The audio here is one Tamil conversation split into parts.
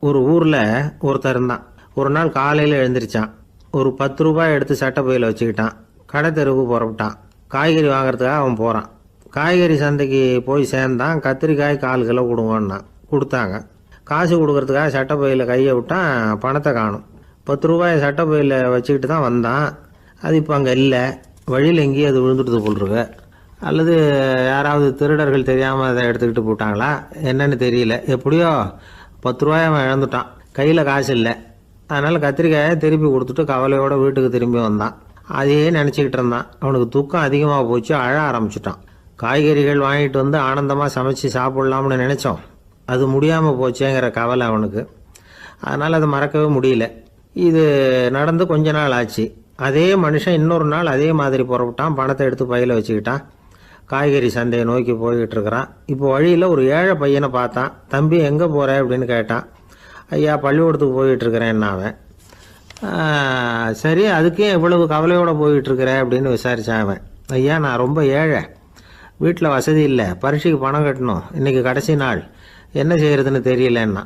ஒரு ஊரில் ஒருத்தர் இருந்தான். ஒரு நாள் காலையில் எழுந்திரிச்சான். ஒரு 10 ரூபாய் எடுத்து சட்டை பையில் வச்சுக்கிட்டான். கடை தெருவுக்கு புறப்பட்டான். காய்கறி வாங்குறதுக்காக அவன் போகிறான். காய்கறி சந்தைக்கு போய் சேர்ந்தான். கத்திரிக்காய் 1/4 கிலோ கொடுங்கன்னா கொடுத்தாங்க. காசு கொடுக்கறதுக்காக சட்டை பையில் கையை விட்டான். பணத்தை காணும். 10 ரூபாய் சட்டை பையில் வச்சுக்கிட்டு தான் வந்தான். அது இப்போ அங்கே இல்லை. வழியில் எங்கேயும் அது விழுந்துட்டு போட்டிருக்கு. அல்லது யாராவது திருடர்கள் தெரியாமல் அதை எடுத்துக்கிட்டு போட்டாங்களா என்னன்னு தெரியல. எப்படியோ 10 ரூபாய் அவன் இழந்துட்டான். கையில் காசு இல்லை. அதனால் கத்திரிக்காயை திருப்பி கொடுத்துட்டு கவலையோடு வீட்டுக்கு திரும்பி வந்தான். அதையே நினச்சிக்கிட்டு இருந்தான். அவனுக்கு துக்கம் அதிகமாக போச்சு. அழ ஆரம்பிச்சிட்டான். காய்கறிகள் வாங்கிட்டு வந்து ஆனந்தமாக சமைச்சு சாப்பிட்லாம்னு நினச்சோம். அது முடியாமல் போச்சேங்கிற கவலை அவனுக்கு. அதனால் அதை மறக்கவே முடியல. இது நடந்து கொஞ்ச நாள் ஆச்சு. அதே மனுஷன் இன்னொரு நாள் அதே மாதிரி புறப்பட்டான். பணத்தை எடுத்து பையில் வச்சுக்கிட்டான். காய்கறி சந்தையை நோக்கி போய்கிட்டு இருக்கிறான். இப்போ வழியில் ஒரு ஏழை பையனை பார்த்தான். தம்பி எங்கே போகிற அப்படின்னு கேட்டான். ஐயா பள்ளிக்கூடத்துக்கு போயிட்டுருக்கிறேன் அவன். சரி அதுக்கே இவ்வளவு கவலையோடு போயிட்டுருக்கிற அப்படின்னு விசாரித்தான் அவன். ஐயா நான் ரொம்ப ஏழை, வீட்டில் வசதி இல்லை, பரீட்சைக்கு பணம் கட்டணும், இன்றைக்கி கடைசி நாள், என்ன செய்கிறதுன்னு தெரியலன்னா.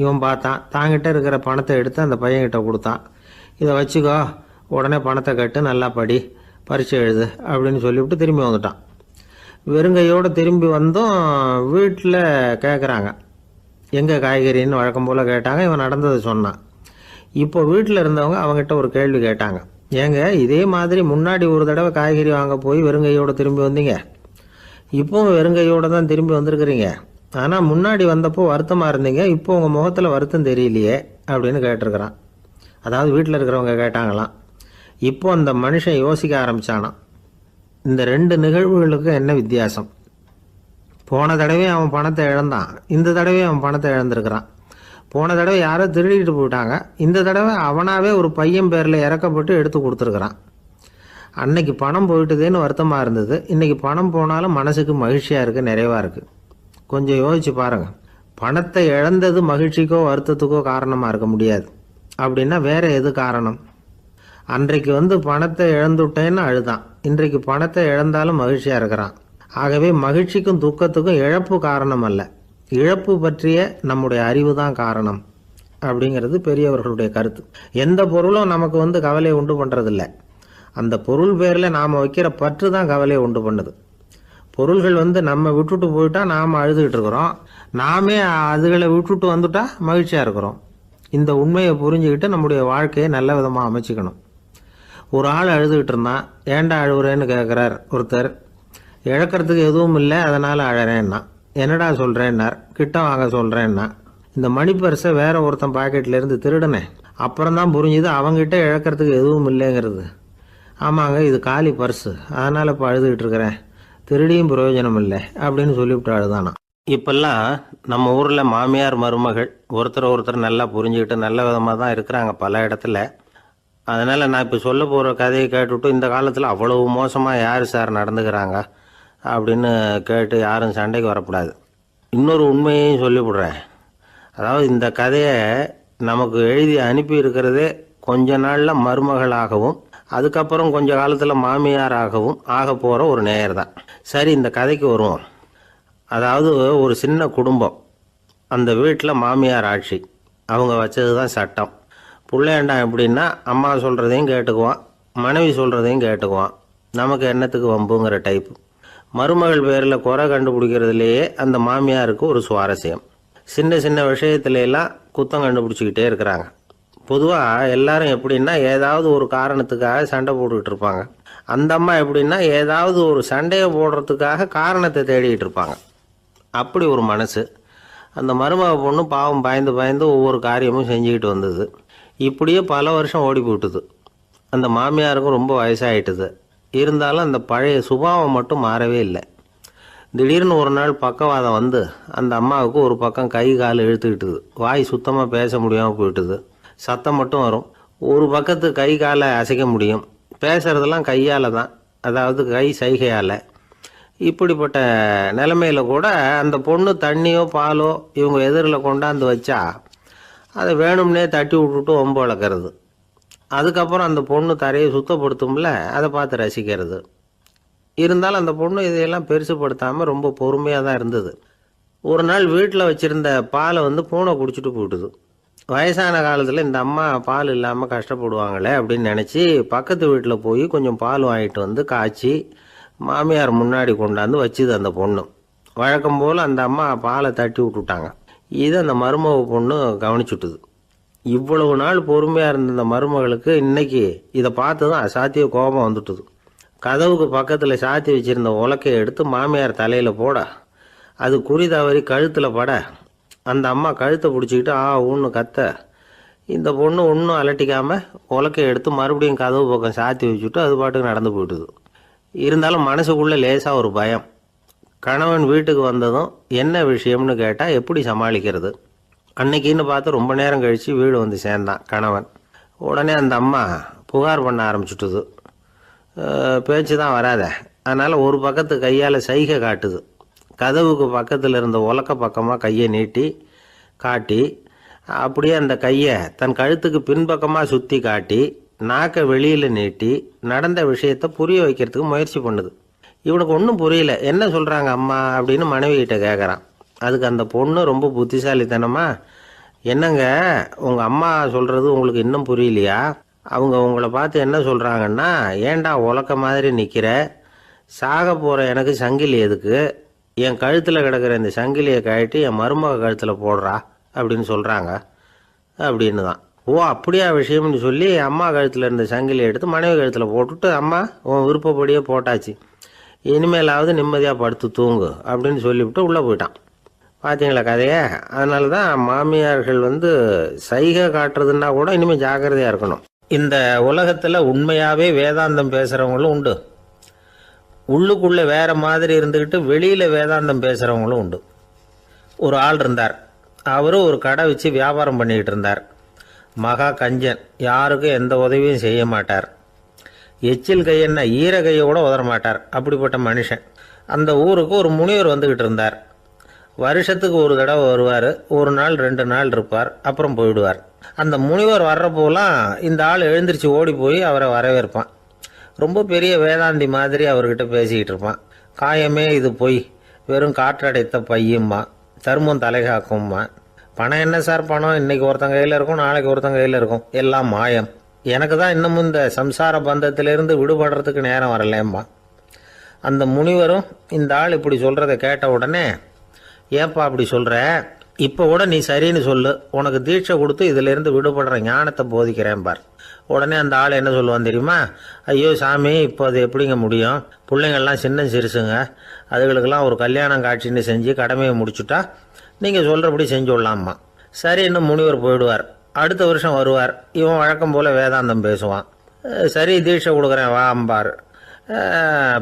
இவன் பார்த்தான். தாங்கிட்ட இருக்கிற பணத்தை எடுத்து அந்த பையன்கிட்ட கொடுத்தான். இதை வச்சுக்கோ, உடனே பணத்தை கட்டு, நல்லா படி, பரீட்சை எழுது அப்படின்னு சொல்லிவிட்டு திரும்பி வந்துட்டான். வெறுங்கையோடு திரும்பி வந்தோம். வீட்டில் கேட்குறாங்க எங்கே காய்கறின்னு வழக்கம் போல் கேட்டாங்க. இவன் நடந்ததை சொன்னான். இப்போ வீட்டில் இருந்தவங்க அவங்ககிட்ட ஒரு கேள்வி கேட்டாங்க. ஏங்க இதே மாதிரி முன்னாடி ஒரு தடவை காய்கறி வாங்க போய் வெறுங்கையோடு திரும்பி வந்தீங்க, இப்போவும் வெறுங்கையோடு தான் திரும்பி வந்திருக்கிறீங்க. ஆனால் முன்னாடி வந்தப்போ வருத்தமாக இருந்தீங்க, இப்போ உங்கள் முகத்தில் வருத்தம் தெரியலையே அப்படின்னு கேட்டிருக்கிறான். அதாவது வீட்டில் இருக்கிறவங்க கேட்டாங்களாம். இப்போ அந்த மனுஷன் யோசிக்க ஆரம்பித்தானான். இந்த 2 நிகழ்வுகளுக்கு என்ன வித்தியாசம்? போன தடவை அவன் பணத்தை இழந்தான், இந்த தடவை அவன் பணத்தை இழந்திருக்கிறான். போன தடவை யாரோ திருடிட்டு போயிட்டாங்க, இந்த தடவை அவனாவே ஒரு பையன் பேரில் இறக்கப்பட்டு எடுத்து கொடுத்துருக்குறான். அன்னைக்கு பணம் போயிட்டுதேன்னு வருத்தமாக இருந்தது, இன்றைக்கி பணம் போனாலும் மனசுக்கு மகிழ்ச்சியாக இருக்குது, நிறைவாக இருக்குது. கொஞ்சம் யோசிச்சு பாருங்கள். பணத்தை இழந்தது மகிழ்ச்சிக்கோ வருத்தத்துக்கோ காரணமாக இருக்க முடியாது. அப்படின்னா வேறு எது காரணம்? அன்றைக்கு பணத்தை இழந்துட்டேன்னு அழுதான், இன்றைக்கு பணத்தை இழந்தாலும் மகிழ்ச்சியாக இருக்கிறான். ஆகவே மகிழ்ச்சிக்கும் துக்கத்துக்கும் இழப்பு காரணம் அல்ல, இழப்பு பற்றிய நம்முடைய அறிவு தான் காரணம் அப்படிங்கிறது பெரியவர்களுடைய கருத்து. எந்த பொருளும் நமக்கு கவலையை உண்டு பண்ணுறதில்ல, அந்த பொருள் பேரில் நாம் வைக்கிற பற்று தான் கவலையை உண்டு பண்ணுது. பொருள்கள் நம்ம விட்டுட்டு போயிட்டா நாம் அழுதுகிட்டு இருக்கிறோம், நாமே அதுகளை விட்டுட்டு வந்துட்டா மகிழ்ச்சியாக இருக்கிறோம். இந்த உண்மையை புரிஞ்சுக்கிட்டு நம்முடைய வாழ்க்கையை நல்ல விதமாக அமைச்சிக்கணும். ஒரு ஆள் அழுதுகிட்டு இருந்தான். ஏன்டா அழுகுறேன்னு கேட்குறார் ஒருத்தர். இழக்கிறதுக்கு எதுவும் இல்லை, அதனால் அழறேன்னா. என்னடா சொல்கிறேன்னார். கிட்ட வாங்க சொல்கிறேன்னா. இந்த மணி பர்ஸை வேற ஒருத்தன் பாக்கெட்லேருந்து திருடினேன், அப்புறம் தான் புரிஞ்சுது அவங்ககிட்ட இழக்கிறதுக்கு எதுவும் இல்லைங்கிறது. ஆமாங்க இது காலி பர்ஸு, அதனால் இப்போ அழுதுகிட்டு இருக்கிறேன், திருடியும் பிரயோஜனம் இல்லை அப்படின்னு சொல்லிவிட்டு அழுதானா. இப்பெல்லாம் நம்ம ஊரில் மாமியார் மருமகள் ஒருத்தர் நல்லா புரிஞ்சுக்கிட்டு நல்ல விதமாக தான் இருக்கிறாங்க பல இடத்துல. அதனால் நான் இப்போ சொல்ல போகிற கதையை கேட்டுவிட்டு இந்த காலத்தில் அவ்வளவு மோசமாக யார் சார் நடந்துக்கிறாங்க அப்படின்னு கேட்டு யாரும் சண்டைக்கு வரக்கூடாது. இன்னொரு உண்மையையும் சொல்லிவிடுறேன். அதாவது இந்த கதையை நமக்கு எழுதி அனுப்பி இருக்கிறதே கொஞ்ச நாளில் மருமகளாகவும் அதுக்கப்புறம் கொஞ்ச காலத்தில் மாமியாராகவும் ஆக போகிற ஒரு நேயர் தான். சரி இந்த கதைக்கு வருவோம். அதாவது ஒரு சின்ன குடும்பம், அந்த வீட்டில் மாமியார் ஆட்சி, அவங்க வச்சது தான் சட்டம். பிள்ளையாண்டான் எப்படின்னா அம்மா சொல்கிறதையும் கேட்டுக்குவான், மனைவி சொல்கிறதையும் கேட்டுக்குவான், நமக்கு என்னத்துக்கு வம்புங்கிற டைப்பு. மருமகள் பேரில் குறை கண்டுபிடிக்கிறதுலையே அந்த மாமியாருக்கு ஒரு சுவாரஸ்யம். சின்ன சின்ன விஷயத்துலையெல்லாம் குத்தம் கண்டுபிடிச்சிக்கிட்டே இருக்கிறாங்க. பொதுவாக எல்லாரும் எப்படின்னா ஏதாவது ஒரு காரணத்துக்காக சண்டை போட்டுக்கிட்டு இருப்பாங்க. அந்த அம்மா எப்படின்னா ஏதாவது ஒரு சண்டையை போடுறதுக்காக காரணத்தை தேடிக்கிட்டு இருப்பாங்க. அப்படி ஒரு மனசு. அந்த மருமக பொண்ணு பாவம் பயந்து பயந்து ஒவ்வொரு காரியமும் செஞ்சுக்கிட்டு வந்தது. இப்படியே பல வருஷம் ஓடி போட்டுது. அந்த மாமியாருக்கும் ரொம்ப வயசாகிட்டுது. இருந்தாலும் அந்த பழைய சுபாவம் மட்டும் மாறவே இல்லை. திடீர்னு ஒரு நாள் பக்கவாதம் வந்து அந்த அம்மாவுக்கு ஒரு பக்கம் கை கால் இழுத்துக்கிட்டுது. வாய் சுத்தமாக பேச முடியாமல் போயிட்டுது. சத்தம் மட்டும் வரும். ஒரு பக்கத்து கை காலை அசைக்க முடியும், பேசுகிறதெல்லாம் கையால் தான், அதாவது கை சைகையால். இப்படிப்பட்ட நிலைமையில் கூட அந்த பொண்ணு தண்ணியோ பாலோ இவங்க எதிரில் கொண்டாந்து வச்சா அதை வேணும்னே தட்டி விட்டுட்டு ஒம்பு வளர்க்குறது. அதுக்கப்புறம் அந்த பொண்ணு தரையை சுத்தப்படுத்தும்ல, அதை பார்த்து ரசிக்கிறது. இருந்தாலும் அந்த பொண்ணு இதையெல்லாம் பெருசுப்படுத்தாமல் ரொம்ப பொறுமையாக தான் இருந்தது. ஒரு நாள் வீட்டில் வச்சுருந்த பாலை பூனை குடிச்சிட்டு போட்டுது. வயசான காலத்தில் இந்த அம்மா பால் இல்லாமல் கஷ்டப்படுவாங்களே அப்படின்னு நினச்சி பக்கத்து வீட்டில் போய் கொஞ்சம் பால் வாங்கிட்டு காய்ச்சி மாமியார் முன்னாடி கொண்டாந்து வச்சுது அந்த பொண்ணு. வழக்கம் போல் அந்த அம்மா பாலை தட்டி விட்டுட்டாங்க. இது அந்த மருமக பொண்ணு கவனிச்சுட்டுது. இவ்வளவு நாள் பொறுமையாக இருந்த இந்த மருமகளுக்கு இன்னைக்கு இதை பார்த்து தான் அசாத்திய கோபம் வந்துட்டுது. கதவுக்கு பக்கத்தில் சாத்தி வச்சுருந்த உலக்கையை எடுத்து மாமியார் தலையில் போட, அது குறி தவறி கழுத்தில் பட, அந்த அம்மா கழுத்தை பிடிச்சிக்கிட்டு ஊன்னு கத்த, இந்த பொண்ணு ஒன்றும் அலட்டிக்காமல் உலக்கையை எடுத்து மறுபடியும் கதவு பக்கம் சாத்தி வச்சுட்டு அது பாட்டுக்கு நடந்து போயிட்டுது. இருந்தாலும் மனசுக்குள்ளே லேசாக ஒரு பயம். கணவன் வீட்டுக்கு வந்ததும் என்ன விஷயம்னு கேட்டால் எப்படி சமாளிக்கிறது? அன்னைக்குன்னு பார்த்து ரொம்ப நேரம் கழித்து வீடு சேர்ந்தான் கணவன். உடனே அந்த அம்மா புகார் பண்ண ஆரம்பிச்சுட்டுது. பேச்சு தான் வராத, அதனால் ஒரு பக்கத்து கையால் சைகை காட்டுது. கதவுக்கு பக்கத்தில் இருந்த உலக்க பக்கமாக கையை நீட்டி காட்டி, அப்படியே அந்த கையை தன் கழுத்துக்கு பின்பக்கமாக சுற்றி காட்டி, நாக்கை வெளியில் நீட்டி நடந்த விஷயத்தை புரிய வைக்கிறதுக்கு முயற்சி பண்ணுது. இவனுக்கு ஒன்றும் புரியல. என்ன சொல்கிறாங்க அம்மா அப்படின்னு மனைவிகிட்ட கேட்குறான். அதுக்கு அந்த பொண்ணு ரொம்ப புத்திசாலித்தனமா, என்னங்க உங்கள் அம்மா சொல்கிறது உங்களுக்கு இன்னும் புரியலையா? அவங்க உங்களை பார்த்து என்ன சொல்கிறாங்கன்னா, ஏண்டா உலக்க மாதிரி நிற்கிற, சாக போகிற எனக்கு சங்கிலி எதுக்கு, என் கழுத்தில் கிடக்கிற இந்த சங்கிலியை கழட்டி என் மருமக கழுத்தில் போடுறா அப்படின்னு சொல்கிறாங்க அப்படின்னு தான். ஓ அப்படியா விஷயம்னு சொல்லி அம்மா கழுத்தில் இருந்த சங்கிலியை எடுத்து மனைவி கழுத்தில் போட்டுட்டு, அம்மா உன் விருப்பப்படியே போட்டாச்சு, இனிமேலாவது நிம்மதியாக படுத்து தூங்கு அப்படின்னு சொல்லிவிட்டு உள்ளே போயிட்டான். பார்த்தீங்களா கதையை? அதனால தான் மாமியார்கள் சைகை காட்டுறதுன்னா கூட இனிமேல் ஜாக்கிரதையாக இருக்கணும். இந்த உலகத்தில் உண்மையாகவே வேதாந்தம் பேசுகிறவங்களும் உண்டு, உள்ளுக்குள்ளே வேற மாதிரி இருந்துக்கிட்டு வெளியில் வேதாந்தம் பேசுகிறவங்களும் உண்டு. ஒரு ஆள் இருந்தார். அவரும் ஒரு கடை வச்சு வியாபாரம் பண்ணிக்கிட்டு இருந்தார். மகா கஞ்சன், யாருக்கும் எந்த உதவியும் செய்ய மாட்டார். எச்சில் கையென்ன ஈர கையை கூட உதற மாட்டார். அப்படிப்பட்ட மனுஷன். அந்த ஊருக்கு ஒரு முனிவர் வந்துக்கிட்டு இருந்தார். வருஷத்துக்கு ஒரு தடவை வருவார். ஒரு நாள் 2 நாள் இருப்பார், அப்புறம் போயிடுவார். அந்த முனிவர் வர்றப்போலாம் இந்த ஆள் எழுந்திரிச்சு ஓடி போய் அவரை வரவேற்பான். ரொம்ப பெரிய வேதாந்தி மாதிரி அவர்கிட்ட பேசிக்கிட்டு இருப்பான். காயமே இது பொய், வெறும் காற்றடைத்த பையும்மா, தர்மம் தலைகாக்கும்மா, பணம் என்ன சார் பணம், இன்னைக்கு ஒருத்தன் கையில் இருக்கும், நாளைக்கு ஒருத்தன் கையில் இருக்கும், எல்லாம் மாயம், எனக்கு தான் இன்னமும் இந்த சம்சார பந்தத்திலிருந்து விடுபடுறதுக்கு நேரம் வரலேம்மா. அந்த முனிவரும் இந்த ஆள் இப்படி சொல்கிறத கேட்ட உடனே, ஏப்பா அப்படி சொல்கிற, இப்போ கூட நீ சரின்னு சொல்லு, உனக்கு தீட்சை கொடுத்து இதிலிருந்து விடுபடுற ஞானத்தை போதிக்கிறேன் பார். உடனே அந்த ஆள் என்ன சொல்லுவான் தெரியுமா? ஐயோ சாமி, இப்போ அது எப்படிங்க முடியும், பிள்ளைங்கள்லாம் சின்ன சிறுசுங்க, அதுகளுக்கெல்லாம் ஒரு கல்யாணம் காட்சின்னு செஞ்சு கடமையை முடிச்சுட்டா நீங்கள் சொல்கிறபடி செஞ்சு விடலாம்மா. சரி, இன்னும் முனிவர் போயிடுவார். அடுத்த வருஷம் வருவார். இவன் வழக்கம் போல் வேதாந்தம் பேசுவான். சரி தீட்சை கொடுக்குறேன் வா அம்பார்.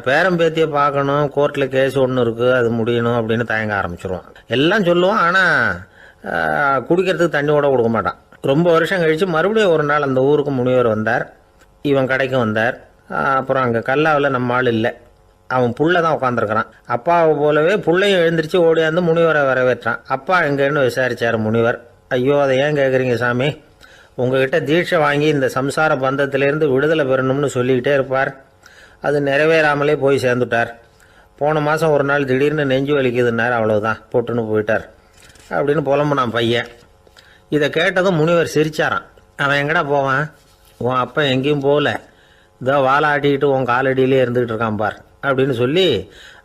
பேரம்பேத்தியை பார்க்கணும், கோர்ட்டில் கேஸ் ஒன்று இருக்குது, அது முடியணும் அப்படின்னு தயங்க ஆரம்பிச்சிருவான். எல்லாம் சொல்லுவான், ஆனால் குடிக்கிறதுக்கு தண்ணி கூட கொடுக்க மாட்டான். ரொம்ப வருஷம் கழித்து மறுபடியும் ஒரு நாள் அந்த ஊருக்கு முனிவர் வந்தார். இவன் கடைக்கும் வந்தார். அப்புறம் அங்கே கல்லாவில் நம்ம ஆள் இல்லை, அவன் புள்ள தான் உட்காந்துருக்கிறான். அப்பாவை போலவே புள்ளையும் எழுந்திரிச்சு ஓடியாந்து முனிவரை வரவேற்றான். அப்பா எங்கன்னு விசாரிச்சார் முனிவர். ஐயோ அதை ஏன் கேட்குறீங்க சாமி, உங்ககிட்ட தீட்சை வாங்கி இந்த சம்சார பந்தத்திலேருந்து விடுதலை பெறணும்னு சொல்லிக்கிட்டே இருப்பார், அது நிறைவேறாமலே போய் சேர்ந்துட்டார். போன மாதம் ஒரு நாள் திடீர்னு நெஞ்சு வலிக்குதுன்னார், அவ்வளோதான் போட்டுன்னு போயிட்டார் அப்படின்னு புலம்புனான் பையன். இதை கேட்டதும் முனிவர் சிரிச்சாரான். அவன் எங்கடா போவான், உன் அப்பா எங்கேயும் போகல, இதோ வாழை ஆட்டிக்கிட்டு உன் காலடியிலே இருந்துக்கிட்டு இருக்கான் பார் அப்படின்னு சொல்லி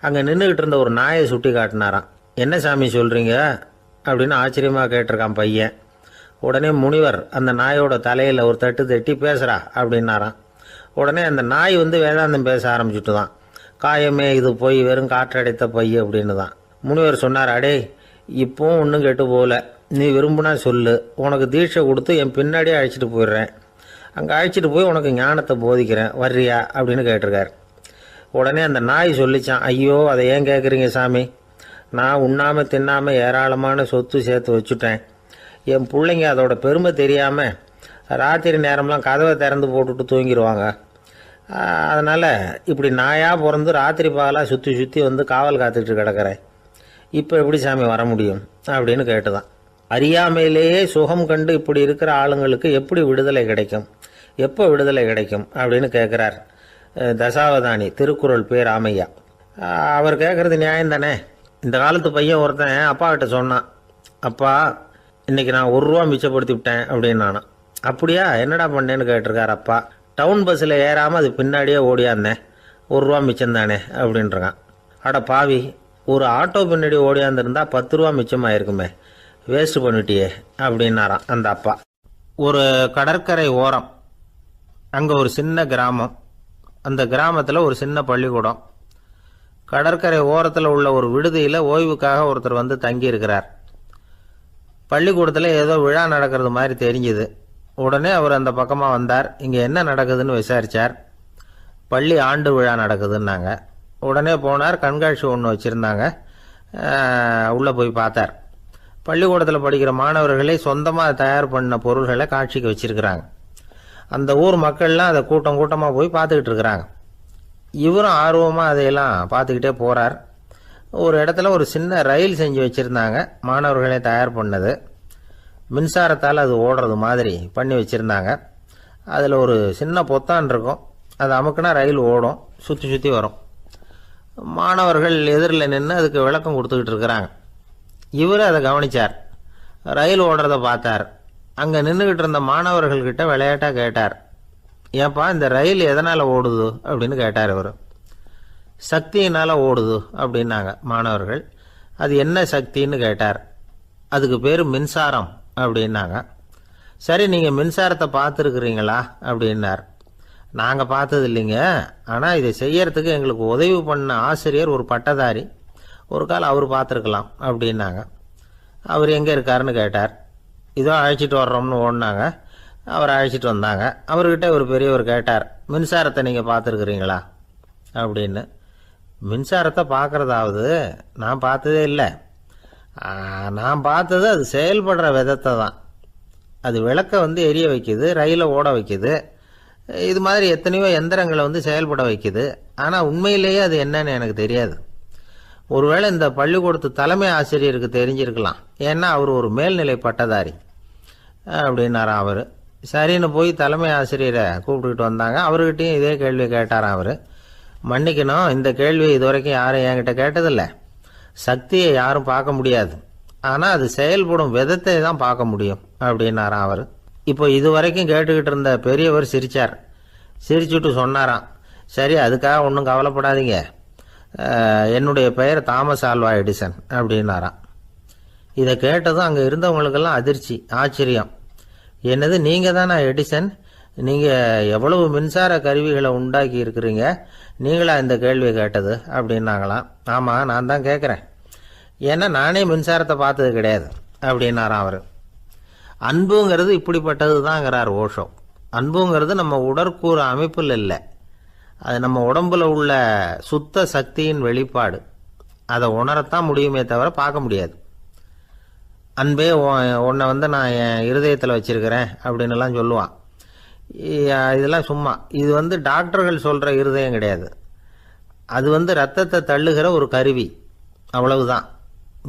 அங்கே நின்றுக்கிட்டு இருந்த ஒரு நாயை சுட்டி காட்டினாரான். என்ன சாமி சொல்கிறீங்க அப்படின்னு ஆச்சரியமாக கேட்டிருக்கான் பையன். உடனே முனிவர் அந்த நாயோட தலையில் ஒரு தட்டு தட்டி பேசுகிறா அப்படின்னாரான். உடனே அந்த நாய் வேதாந்தம் பேச ஆரம்பிச்சுட்டு தான். காயமே இது போய் வெறும் காற்றடைத்த பை அப்படின்னு தான். முனிவர் சொன்னார், அடே இப்போவும் ஒன்றும் கெட்டு போகல, நீ விரும்புனா சொல்லு, உனக்கு தீட்சை கொடுத்து என் பின்னாடியே அழைச்சிட்டு போயிடுறேன், அங்கே அழைச்சிட்டு போய் உனக்கு ஞானத்தை போதிக்கிறேன், வர்றியா அப்படின்னு கேட்டிருக்கார். உடனே அந்த நாய் சொல்லிச்சான், ஐயோ அதை ஏன் கேட்குறீங்க சாமி, நான் உண்ணாமல் தின்னாமல் ஏராளமான சொத்து சேர்த்து வச்சுட்டேன், என் பிள்ளைங்க அதோட பெருமை தெரியாமல் ராத்திரி நேரம்லாம் கதவை திறந்து போட்டுட்டு தூங்கிடுவாங்க, அதனால் இப்படி நாயாக பிறந்து ராத்திரி பகலாக சுற்றி சுற்றி காவல் காத்துக்கிட்டு கிடக்கிறேன், இப்போ எப்படி சாமி வர முடியும் அப்படின்னு கேட்டுதான். அறியாமையிலேயே சுகம் கண்டு இப்படி இருக்கிற ஆளுங்களுக்கு எப்படி விடுதலை கிடைக்கும், எப்போ விடுதலை கிடைக்கும் அப்படின்னு கேட்குறார் தசாவதானி திருக்குறள் பேர் ராமையா. அவர் கேட்குறது நியாயம் தானே. இந்த காலத்து பையன் ஒருத்தன் அப்பா கிட்ட சொன்னான், அப்பா இன்னைக்கு நான் 1 ரூபா மிச்சப்படுத்தி விட்டேன் அப்படின்னு. நானும் அப்படியா என்னடா பண்ணேன்னு கேட்டிருக்காரு அப்பா. டவுன் பஸ்ஸில் ஏறாமல் அது பின்னாடியே ஓடியாந்தேன், 1 ரூபா மிச்சம் தானே அப்படின்றான். அட பாவி, ஒரு ஆட்டோ பின்னாடி ஓடியாந்துருந்தா 10 ரூபா மிச்சமாயிருக்குமே, வேஸ்ட் பண்ணிட்டியே அப்படின்னாராம் அந்த அப்பா. ஒரு கடற்கரை ஓரம், அங்கே ஒரு சின்ன கிராமம். அந்த கிராமத்தில் ஒரு சின்ன பள்ளிக்கூடம். கடற்கரை ஓரத்தில் உள்ள ஒரு விடுதியில் ஓய்வுக்காக ஒருத்தர் வந்து தங்கியிருக்கிறார். பள்ளிக்கூடத்தில் ஏதோ விழா நடக்கிறது மாதிரி தெரிஞ்சுது. உடனே அவர் அந்த பக்கமாக வந்தார். இங்கே என்ன நடக்குதுன்னு விசாரித்தார். பள்ளி ஆண்டு விழா நடக்குதுன்னாங்க. உடனே போனார். கண்காட்சி ஒன்று வச்சுருந்தாங்க. உள்ளே போய் பார்த்தார். பள்ளிக்கூடத்தில் படிக்கிற மாணவர்களே சொந்தமாக தயார் பண்ண பொருள்களை காட்சிக்கு வச்சுருக்கிறாங்க. அந்த ஊர் மக்கள்லாம் அதை கூட்டம் கூட்டமாக போய் பார்த்துக்கிட்டு இருக்கிறாங்க. இவரும் ஆர்வமாக அதையெல்லாம் பார்த்துக்கிட்டே போகிறார். ஒரு இடத்துல ஒரு சின்ன ரயில் செஞ்சு வச்சுருந்தாங்க, மாணவர்களே தயார் பண்ணது. மின்சாரத்தால் அது ஓடுறது மாதிரி பண்ணி வச்சுருந்தாங்க. அதில் ஒரு சின்ன பொத்தான் இருக்கும், அது அமுக்குனா ரயில் ஓடும், சுற்றி சுற்றி வரும். மாணவர்கள் எதிரில் நின்று அதுக்கு விளக்கம் கொடுத்துக்கிட்டு இருக்கிறாங்க. இவர் அதை கவனித்தார். ரயில் ஓடுறத பார்த்தார். அங்கே நின்றுக்கிட்டு இருந்த மாணவர்கள்கிட்ட விளையாட்டாக கேட்டார், ஏப்பா இந்த ரயில் எதனால் ஓடுது அப்படின்னு கேட்டார் இவர். சக்தியினால் ஓடுது அப்படின்னாங்க மாணவர்கள். அது என்ன சக்தின்னு கேட்டார். அதுக்கு பேர் மின்சாரம் அப்படின்னாங்க. சரி, நீங்கள் மின்சாரத்தை பார்த்துருக்குறீங்களா அப்படின்னார். நாங்கள் பார்த்தது இல்லைங்க, ஆனால் இதை செய்யறதுக்கு எங்களுக்கு உதவி பண்ண ஆசிரியர் ஒரு பட்டதாரி, ஒரு கால் அவர் பார்த்துருக்கலாம் அப்படின்னாங்க. அவர் எங்கே இருக்காருன்னு கேட்டார். இதோ அழைச்சிட்டு வர்றோம்னு ஓடினாங்க. அவரை அழைச்சிட்டு வந்தாங்க. அவர்கிட்ட ஒரு பெரியவர் கேட்டார், மின்சாரத்தை நீங்கள் பார்த்துருக்குறீங்களா அப்படின்னு. மின்சாரத்தை பார்க்குறதாவது நான் பார்த்ததே இல்லை. நான் பார்த்தது அது செயல்படுற விதத்தை தான். அது விளக்கை வந்து எரிய வைக்குது, ரயிலை ஓட வைக்குது, இது மாதிரி எத்தனையோ எந்திரங்களை வந்து செயல்பட வைக்குது. ஆனால் உண்மையிலேயே அது என்னன்னு எனக்கு தெரியாது. ஒருவேளை இந்த பள்ளிக்கூடத்து தலைமை ஆசிரியருக்கு தெரிஞ்சிருக்கலாம், ஏன்னா அவர் ஒரு மேல்நிலை பட்டதாரி அப்படின்னாராம் அவர். சரின்னு போய் தலைமை ஆசிரியரை கூப்பிட்டுக்கிட்டு வந்தாங்க. அவர்கிட்டையும் இதே கேள்வியை கேட்டாராம் அவர். மன்னிக்கணும், இந்த கேள்வியை இதுவரைக்கும் யாரும் என்கிட்ட கேட்டதில்லை. சக்தியை யாரும் பார்க்க முடியாது, ஆனால் அது செயல்படும் விதத்தை தான் பார்க்க முடியும் அப்படின்னாராம் அவர். இப்போ இதுவரைக்கும் கேட்டுக்கிட்டு இருந்த பெரியவர் சிரித்தார். சிரிச்சுட்டு சொன்னாராம், சரி அதுக்காக ஒன்றும் கவலைப்படாதீங்க, என்னுடைய பெயர் தாமஸ் ஆல்வா எடிசன் அப்படின்னாராம். இதை கேட்டதும் அங்கே இருந்தவங்களுக்கெல்லாம் அதிர்ச்சி, ஆச்சரியம். என்னது, நீங்கள் தானா எடிசன்? நீங்கள் எவ்வளவு மின்சார கருவிகளை உண்டாக்கி இருக்கிறீங்க, நீங்களா இந்த கேள்வியை கேட்டது அப்படின்னாங்களாம். ஆமாம், நான் தான் கேட்குறேன், ஏன்னா நானே மின்சாரத்தை பார்த்தது கிடையாது அப்படின்னாராம் அவர். அன்புங்கிறது இப்படிப்பட்டது தாங்கிறார் ஓஷோ. அன்புங்கிறது நம்ம உடற்கூறு அமைப்பில் இல்லை, அது நம்ம உடம்புல உள்ள சுத்த சக்தியின் வெளிப்பாடு. அதை உணரத்தான் முடியுமே தவிர பார்க்க முடியாது. அன்பே உன்னை வந்து நான் என் இருதயத்தில் வச்சிருக்கிறேன் அப்படின்னுலாம் சொல்லுவான். இதெல்லாம் சும்மா. இது வந்து டாக்டர்கள் சொல்கிற இருதயம் கிடையாது. அது வந்து ரத்தத்தை தள்ளுகிற ஒரு கருவி, அவ்வளவுதான்.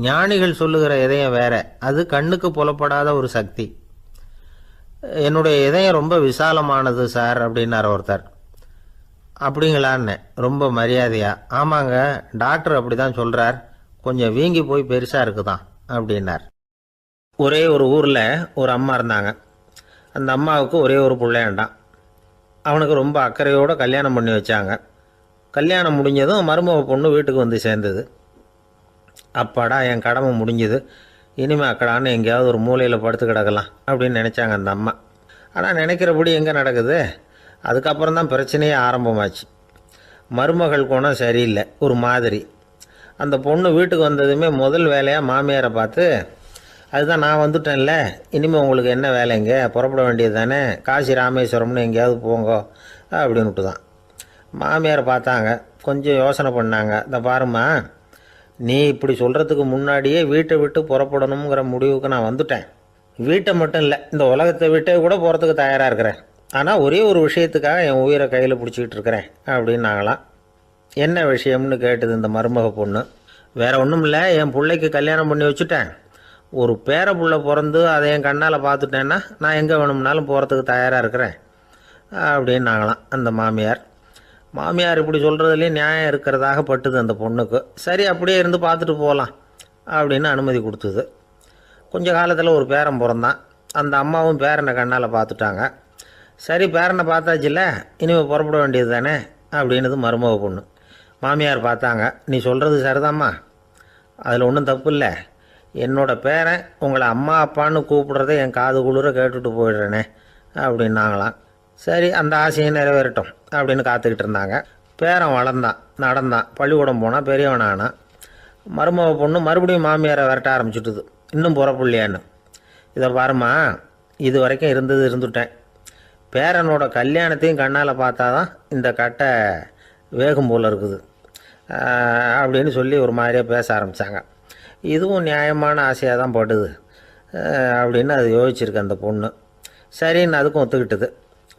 ஞானிகள் சொல்லுகிற இதயம் வேற, அது கண்ணுக்கு புலப்படாத ஒரு சக்தி. என்னுடைய இதயம் ரொம்ப விசாலமானது சார் அப்படின்னார் ஒருத்தர். அப்படிங்களான்னு ரொம்ப மரியாதையா, ஆமாங்க டாக்டர் அப்படி தான் சொல்கிறார், கொஞ்சம் வீங்கி போய் பெருசாக இருக்குதான் அப்படின்னார். ஒரே ஒரு ஊரில் ஒரு அம்மா இருந்தாங்க. அந்த அம்மாவுக்கு ஒரே ஒரு பிள்ளையாண்டான். அவனுக்கு ரொம்ப அக்கறையோடு கல்யாணம் பண்ணி வச்சாங்க. கல்யாணம் முடிஞ்சதும் மருமக பொண்ணு வீட்டுக்கு வந்து சேர்ந்தது. அப்பாடா என் கடமை முடிஞ்சுது, இனிமேல் அக்கடான்னு எங்கேயாவது ஒரு மூலையில் படுத்து கிடக்கலாம் அப்படின்னு நினச்சாங்க அந்த அம்மா. ஆனால் நினைக்கிறபடி எங்கே நடக்குது? அதுக்கப்புறம் தான் பிரச்சனையே ஆரம்பமாச்சு. மருமகள் குணம் சரியில்லை, ஒரு மாதிரி. அந்த பொண்ணு வீட்டுக்கு வந்ததுமே முதல் வேலையாக மாமியாரை பார்த்து, அதுதான் நான் வந்துட்டேன்ல, இனிமேல் உங்களுக்கு என்ன வேலைங்க, புறப்பட வேண்டியது தானே, காசி ராமேஸ்வரம்னு எங்கேயாவது போங்க அப்படின்னுட்டு தான். மாமியாரை பார்த்தாங்க, கொஞ்சம் யோசனை பண்ணாங்க. இந்த பாருமா, நீ இப்படி சொல்கிறதுக்கு முன்னாடியே வீட்டை விட்டு புறப்படணுங்கிற முடிவுக்கு நான் வந்துட்டேன். வீட்டை மட்டும் இல்லை, இந்த உலகத்தை விட்டே கூட போகிறதுக்கு தயாராக இருக்கிறேன். ஆனால் ஒரே ஒரு விஷயத்துக்காக என் உயிரை கையில் பிடிச்சிக்கிட்டு இருக்கிறேன் அப்படின்னாங்களாம். என்ன விஷயம்னு கேட்டது இந்த மருமக பொண்ணு. வேற ஒன்றும் இல்லை, என் பிள்ளைக்கு கல்யாணம் பண்ணி வச்சுட்டேன். ஒரு பேர புள்ள பிறந்து அதை என் கண்ணால் பார்த்துட்டேன்னா நான் எங்கே வேணும்னாலும் போகிறதுக்கு தயாராக இருக்கிறேன் அப்படின்னாங்களாம் அந்த மாமியார். மாமியார் இப்படி சொல்கிறதுலேயும் நியாயம் இருக்கிறதாக பட்டுது அந்த பொண்ணுக்கு. சரி அப்படியே இருந்து பார்த்துட்டு போகலாம் அப்படின்னு அனுமதி கொடுத்தது. கொஞ்ச காலத்தில் ஒரு பேரன் பிறந்தான். அந்த அம்மாவும் பேரனை கண்ணால் பார்த்துட்டாங்க. சரி பேரனை பார்த்தாச்சுல்ல, இனிமேல் புறப்பட வேண்டியது தானே அப்படின்னது மருமக பொண்ணு. மாமியார் பார்த்தாங்க. நீ சொல்கிறது சரிதாம்மா, அதில் ஒன்றும் தப்பு இல்லை. என்னோட பேரன் உங்களை அம்மா அப்பான்னு கூப்பிடுறத என் காது குளிர கேட்டுட்டு போயிடுறேனே அப்படின்னாங்களாம். சரி அந்த ஆசையை நிறைவேறட்டும் அப்படின்னு காத்துக்கிட்டு இருந்தாங்க. பேரன் வளர்ந்தான், நடந்தான், பள்ளிக்கூடம் போனால் பெரியவனானான். மருமக பொண்ணு மறுபடியும் மாமியாரை விரட்ட ஆரம்பிச்சுட்டுது, இன்னும் புறப்புள்ளையான்னு. இதை பாருமா, இது வரைக்கும் இருந்துட்டேன். பேரனோட கல்யாணத்தையும் கண்ணால் பார்த்தா தான் இந்த கட்டை வேகும் போல் இருக்குது அப்படின்னு சொல்லி ஒரு மாதிரியாக பேச ஆரம்பித்தாங்க. இதுவும் நியாயமான ஆசையாக தான் படுது அப்படின்னு அது யோசிச்சிருக்கு அந்த பொண்ணு. சரின்னு அதுக்கும் ஒத்துக்கிட்டது.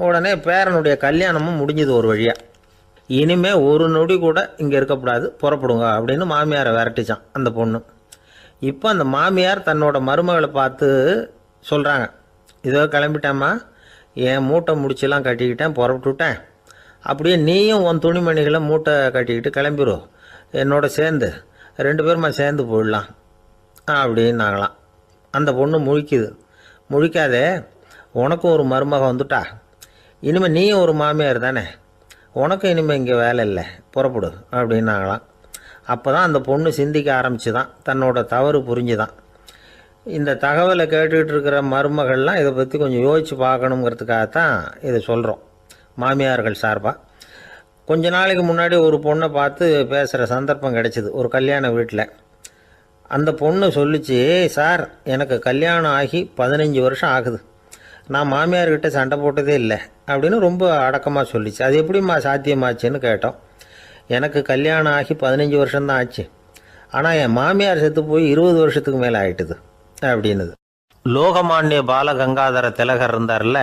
உடனே பேரனுடைய கல்யாணமும் முடிஞ்சது ஒரு வழியாக. இனிமேல் ஒரு நொடி கூட இங்கே இருக்கக்கூடாது, புறப்படுங்க அப்படின்னு மாமியாரை விரட்டிச்சான் அந்த பொண்ணு. இப்போ அந்த மாமியார் தன்னோட மருமகளை பார்த்து சொல்கிறாங்க, இதோ கிளம்பிட்டேம்மா, என் மூட்டை முடிச்செல்லாம் கட்டிக்கிட்டேன், புறப்பட்டுவிட்டேன். அப்படியே நீயும் உன் துணிமணிகளை மூட்டை கட்டிக்கிட்டு கிளம்பிடும், என்னோட சேர்ந்து 2 பேருமா சேர்ந்து போயிடலாம் அப்படின்னாங்களாம். அந்த பொண்ணு முழிக்குது. முழிக்காதே, உனக்கும் ஒரு மருமக வந்துட்டா, இனிமேல் நீயும் ஒரு மாமியார் தானே, உனக்கும் இனிமேல் இங்கே வேலை இல்லை, புறப்படு அப்படின்னாங்களாம். அப்போ தான் அந்த பொண்ணு சிந்திக்க ஆரம்பிச்சு தான், தன்னோட தவறு புரிஞ்சுதான். இந்த தகவலை கேட்டுக்கிட்டு இருக்கிற மருமகள்லாம் இதை பற்றி கொஞ்சம் யோசித்து பார்க்கணுங்கிறதுக்காகத்தான் இதை சொல்கிறோம் மாமியார்கள் சார்பாக. கொஞ்ச நாளைக்கு முன்னாடி ஒரு பொண்ணை பார்த்து பேசுகிற சந்தர்ப்பம் கிடைச்சிது ஒரு கல்யாண வீட்டில். அந்த பொண்ணு சொல்லிச்சு, சார் எனக்கு கல்யாணம் ஆகி 15 வருஷம் ஆகுது, நான் மாமியார்கிட்ட சண்டை போட்டதே இல்லை அப்படின்னு ரொம்ப அடக்கமாக சொல்லிச்சு. அது எப்படிம்மா சாத்தியமாச்சுன்னு கேட்டோம். எனக்கு கல்யாணம் ஆகி 15 வருஷம்தான் ஆச்சு, ஆனால் என் மாமியார் செத்து போய் 20 வருஷத்துக்கு மேலே ஆயிட்டுது அப்படின்னுது. லோகமானிய பாலகங்காதர திலகர் இருந்தார்ல,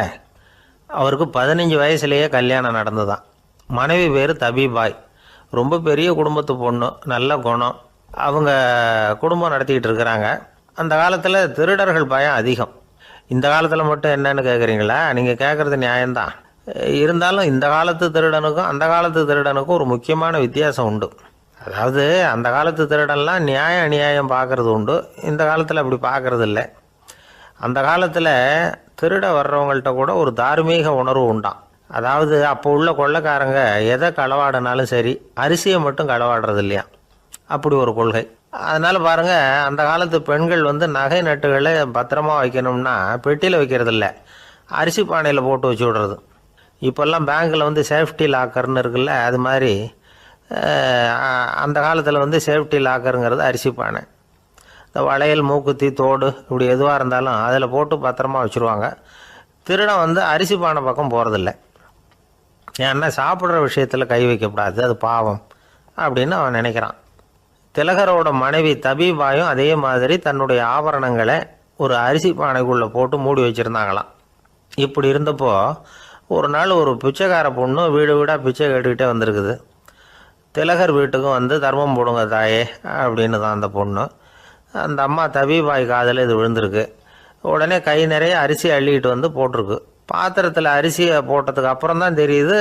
அவருக்கு 15 வயசுலேயே கல்யாணம் நடந்துதான். மனைவி பேர் தபிபாய். ரொம்ப பெரிய குடும்பத்து பொண்ணு, நல்ல குணம். அவங்க குடும்பம் நடத்திக்கிட்டு இருக்கிறாங்க. அந்த காலத்தில் திருடர்கள் பயம் அதிகம். இந்த காலத்தில் மட்டும் என்னன்னு கேட்குறீங்களா? நீங்கள் கேட்குறது நியாயம்தான். இருந்தாலும் இந்த காலத்து திருடனுக்கும் அந்த காலத்து திருடனுக்கும் ஒரு முக்கியமான வித்தியாசம் உண்டு. அதாவது அந்த காலத்து திருடன்லாம் நியாயம் அநியாயம் பார்க்குறது உண்டு, இந்த காலத்தில் அப்படி பார்க்குறது இல்லை. அந்த காலத்தில் திருட வர்றவங்கள்ட்ட கூட ஒரு தார்மீக உணர்வு உண்டாம். அதாவது அப்போ உள்ள கொள்ளைக்காரங்க எதை களவாடினாலும் சரி, அரிசியை மட்டும் களவாடுறது இல்லையா, அப்படி ஒரு கொள்கை. அதனால் பாருங்கள், அந்த காலத்து பெண்கள் நகை நட்டுகளை பத்திரமா வைக்கணும்னா பெட்டியில் வைக்கிறது இல்லை, அரிசி பானையில் போட்டு வச்சு விடுறது. இப்போல்லாம் பேங்க்கில் சேஃப்டி லாக்கர்னு இருக்குல்ல, அது மாதிரி அந்த காலத்தில் சேஃப்டி லாக்கருங்கிறது அரிசி பானை. இந்த வளையல், மூக்குத்தி, தோடு இப்படி எதுவாக இருந்தாலும் அதில் போட்டு பத்திரமா வச்சுருவாங்க. திருடன் அரிசி பானை பக்கம் போகிறதில்ல. ஏன்னா சாப்பிட்ற விஷயத்தில் கை வைக்கக்கூடாது, அது பாவம் அப்படின்னு அவன் நினைக்கிறான். திலகரோட மனைவி தபிபாயும் அதே மாதிரி தன்னுடைய ஆபரணங்களை ஒரு அரிசி பானைக்குள்ளே போட்டு மூடி வச்சுருந்தாங்களாம். இப்படி இருந்தப்போ ஒரு நாள் ஒரு பிச்சைக்கார பொண்ணு வீடு வீடாக பிச்சை கேட்டுக்கிட்டே வந்திருக்குது. திலகர் வீட்டுக்கும் தர்மம் போடுங்க தாயே அப்படின்னு தான் அந்த பொண்ணு. அந்த அம்மா தபிபாய் காதில் இது விழுந்திருக்கு. உடனே கை நிறைய அரிசி அள்ளிக்கிட்டு போட்டிருக்கு. பாத்திரத்தில் அரிசியை போட்டதுக்கு அப்புறம் தான் தெரியுது,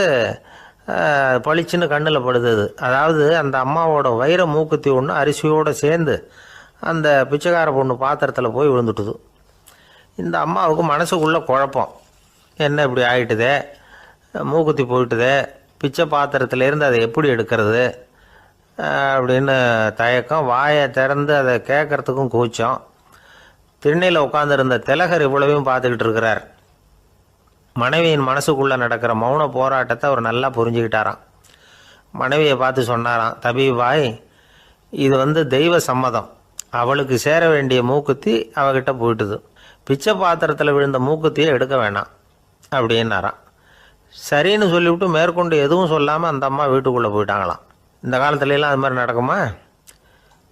பளிச்சுன்னு கண்ணில் படுது. அதாவது அந்த அம்மாவோட வைர மூக்குத்தி ஒன்று அரிசியோடு சேர்ந்து அந்த பிச்சைக்கார பொண்ணு பாத்திரத்தில் போய் விழுந்துட்டுது. இந்த அம்மாவுக்கு மனசுக்குள்ளே குழப்பம், என்ன இப்படி ஆகிட்டுதே, மூக்குத்தி போயிட்டுதே, பிச்சை பாத்திரத்துலேருந்து அதை எப்படி எடுக்கிறது அப்படின்னு தயக்கம். வாயை திறந்து அதை கேட்குறதுக்கும் கூச்சம். திண்ணையில் உட்காந்துருந்த திலகர் இவ்வளவையும் பார்த்துக்கிட்டு இருக்கிறார். மனைவியின் மனசுக்குள்ளே நடக்கிற மௌன போராட்டத்தை அவர் நல்லா புரிஞ்சுக்கிட்டாராம். மனைவியை பார்த்து சொன்னாராம், தபிபாய், இது தெய்வ சம்மதம், அவளுக்கு சேர வேண்டிய மூக்குத்தி அவகிட்ட போயிட்டுது, பிச்சை பாத்திரத்தில் விழுந்த மூக்குத்தியை எடுக்க வேணாம் அப்படின்னாராம். சரின்னு சொல்லிவிட்டு மேற்கொண்டு எதுவும் சொல்லாமல் அந்த அம்மா வீட்டுக்குள்ளே போயிட்டாங்களாம். இந்த காலத்துலலாம் அது மாதிரி நடக்குமா?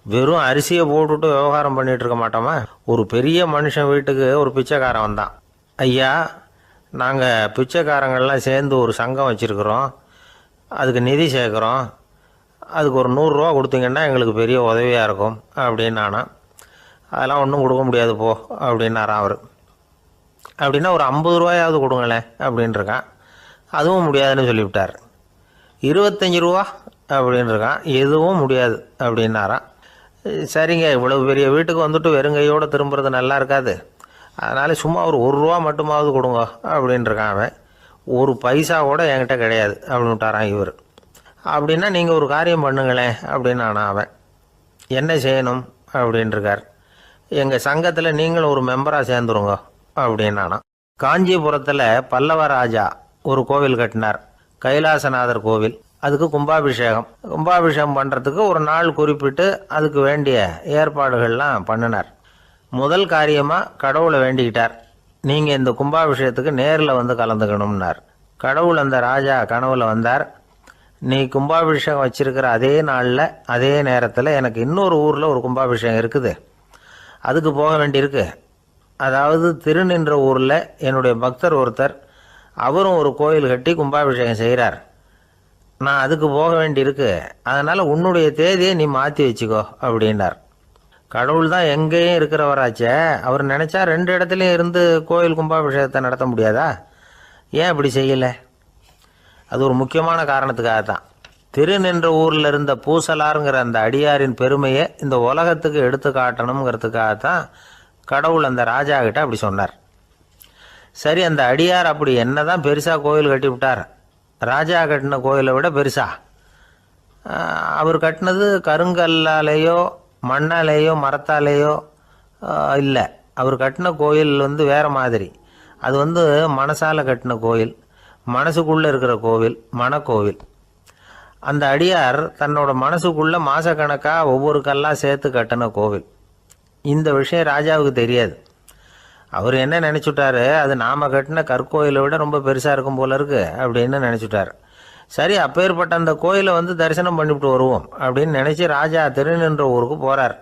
வெறும் அரிசியை போட்டுவிட்டு விவகாரம் பண்ணிகிட்டு இருக்க மாட்டோமா? ஒரு பெரிய மனுஷன் வீட்டுக்கு ஒரு பிச்சைக்காரன் வந்தான். ஐயா, நாங்கள் பிச்சைக்காரங்கள்லாம் சேர்ந்து ஒரு சங்கம் வச்சுருக்குறோம், அதுக்கு நிதி சேர்க்குறோம், அதுக்கு ஒரு 100 ரூபா கொடுத்தீங்கன்னா எங்களுக்கு பெரிய உதவியாக இருக்கும் அப்படின்னானா. அதெல்லாம் ஒன்றும் கொடுக்க முடியாது போ அப்படின்னாரான் அவர். அப்படின்னா ஒரு 50 ரூபாயாவது கொடுங்களேன் அப்படின்ட்டுருக்கான். அதுவும் முடியாதுன்னு சொல்லிவிட்டார். 25 ரூபா அப்படின்னு இருக்கான். எதுவும் முடியாது அப்படின்னாராம். சரிங்க, இவ்வளவு பெரிய வீட்டுக்கு வந்துட்டு வெறுங்கையோடு திரும்புறது நல்லா இருக்காது, அதனால சும்மா ஒரு ரூபா மட்டுமாவது கொடுங்க அப்படின்னு இருக்கான் அவன். ஒரு பைசா கூட என்கிட்ட கிடையாது அப்படின்னு விட்டாரான் இவர். அப்படின்னா நீங்கள் ஒரு காரியம் பண்ணுங்களேன் அப்படின்னானா அவன். என்ன செய்யணும் அப்படின்னு இருக்கார். எங்கள் சங்கத்தில் நீங்களும் ஒரு மெம்பராக சேர்ந்துருங்க அப்படின்னானா. காஞ்சிபுரத்தில் பல்லவ ராஜா ஒரு கோவில் கட்டினார், கைலாசநாதர் கோவில். அதுக்கு கும்பாபிஷேகம் பண்ணுறதுக்கு ஒரு நாள் குறிப்பிட்டு அதுக்கு வேண்டிய ஏற்பாடுகள்லாம் பண்ணினார். முதல் காரியமாக கடவுளை வேண்டிக்கிட்டார், நீங்கள் இந்த கும்பாபிஷேகத்துக்கு நேரில் வந்து கலந்துக்கணும்னார். கடவுள் அந்த ராஜா கனவுல வந்தார். நீ கும்பாபிஷேகம் வச்சிருக்கிற அதே நாளில் அதே நேரத்தில் எனக்கு இன்னொரு ஊரில் ஒரு கும்பாபிஷேகம் இருக்குது, அதுக்கு போக வேண்டியிருக்கு. அதாவது திருநின்ற ஊரில் என்னுடைய பக்தர் ஒருத்தர், அவரும் ஒரு கோயில் கட்டி கும்பாபிஷேகம் செய்கிறார், நான் அதுக்கு போக வேண்டியிருக்கு, அதனால் உன்னுடைய தேதியை நீ மாற்றி வச்சுக்கோ அப்படின்னார். கடவுள் தான் எங்கேயும் இருக்கிறவராச்சே, அவர் நினச்சா 2 இடத்துலையும் இருந்து கோயில் கும்பாபிஷேகத்தை நடத்த முடியாதா? ஏன் அப்படி செய்யலை? அது ஒரு முக்கியமான காரணத்துக்காகத்தான். திருநின்ற ஊரில் இருந்த பூசலாருங்கிற அந்த அடியாரின் பெருமையை இந்த உலகத்துக்கு எடுத்து காட்டணுங்கிறதுக்காகத்தான் கடவுள் அந்த ராஜா கிட்ட அப்படி சொன்னார். சரி, அந்த அடியார் அப்படி என்னதான் பெருசாக கோயில் கட்டி விட்டார்? ராஜா கட்டின கோயிலை விட பெருசா? அவர் கட்டினது கருங்கல்லாலேயோ மண்ணாலேயோ மரத்தாலேயோ இல்லை. அவர் கட்டின கோயில் வேறு மாதிரி. அது மனசால் கட்டின கோயில், மனசுக்குள்ளே இருக்கிற கோவில், மனக்கோவில். அந்த அடியார் தன்னோட மனசுக்குள்ளே மாதக்கணக்காக ஒவ்வொரு கல்லாக சேர்த்து கட்டின கோவில். இந்த விஷயம் ராஜாவுக்கு தெரியாது. அவர் என்ன நினச்சிட்டாரு, அது நாம் கட்டின கற்கோயிலை விட ரொம்ப பெருசாக இருக்கும் போல இருக்கு அப்படின்னு நினச்சிட்டார். சரி, அப்பேற்பட்ட அந்த கோயிலை தரிசனம் பண்ணிவிட்டு வருவோம் அப்படின்னு நினச்சி ராஜா திருநின்ற ஊருக்கு போகிறார்.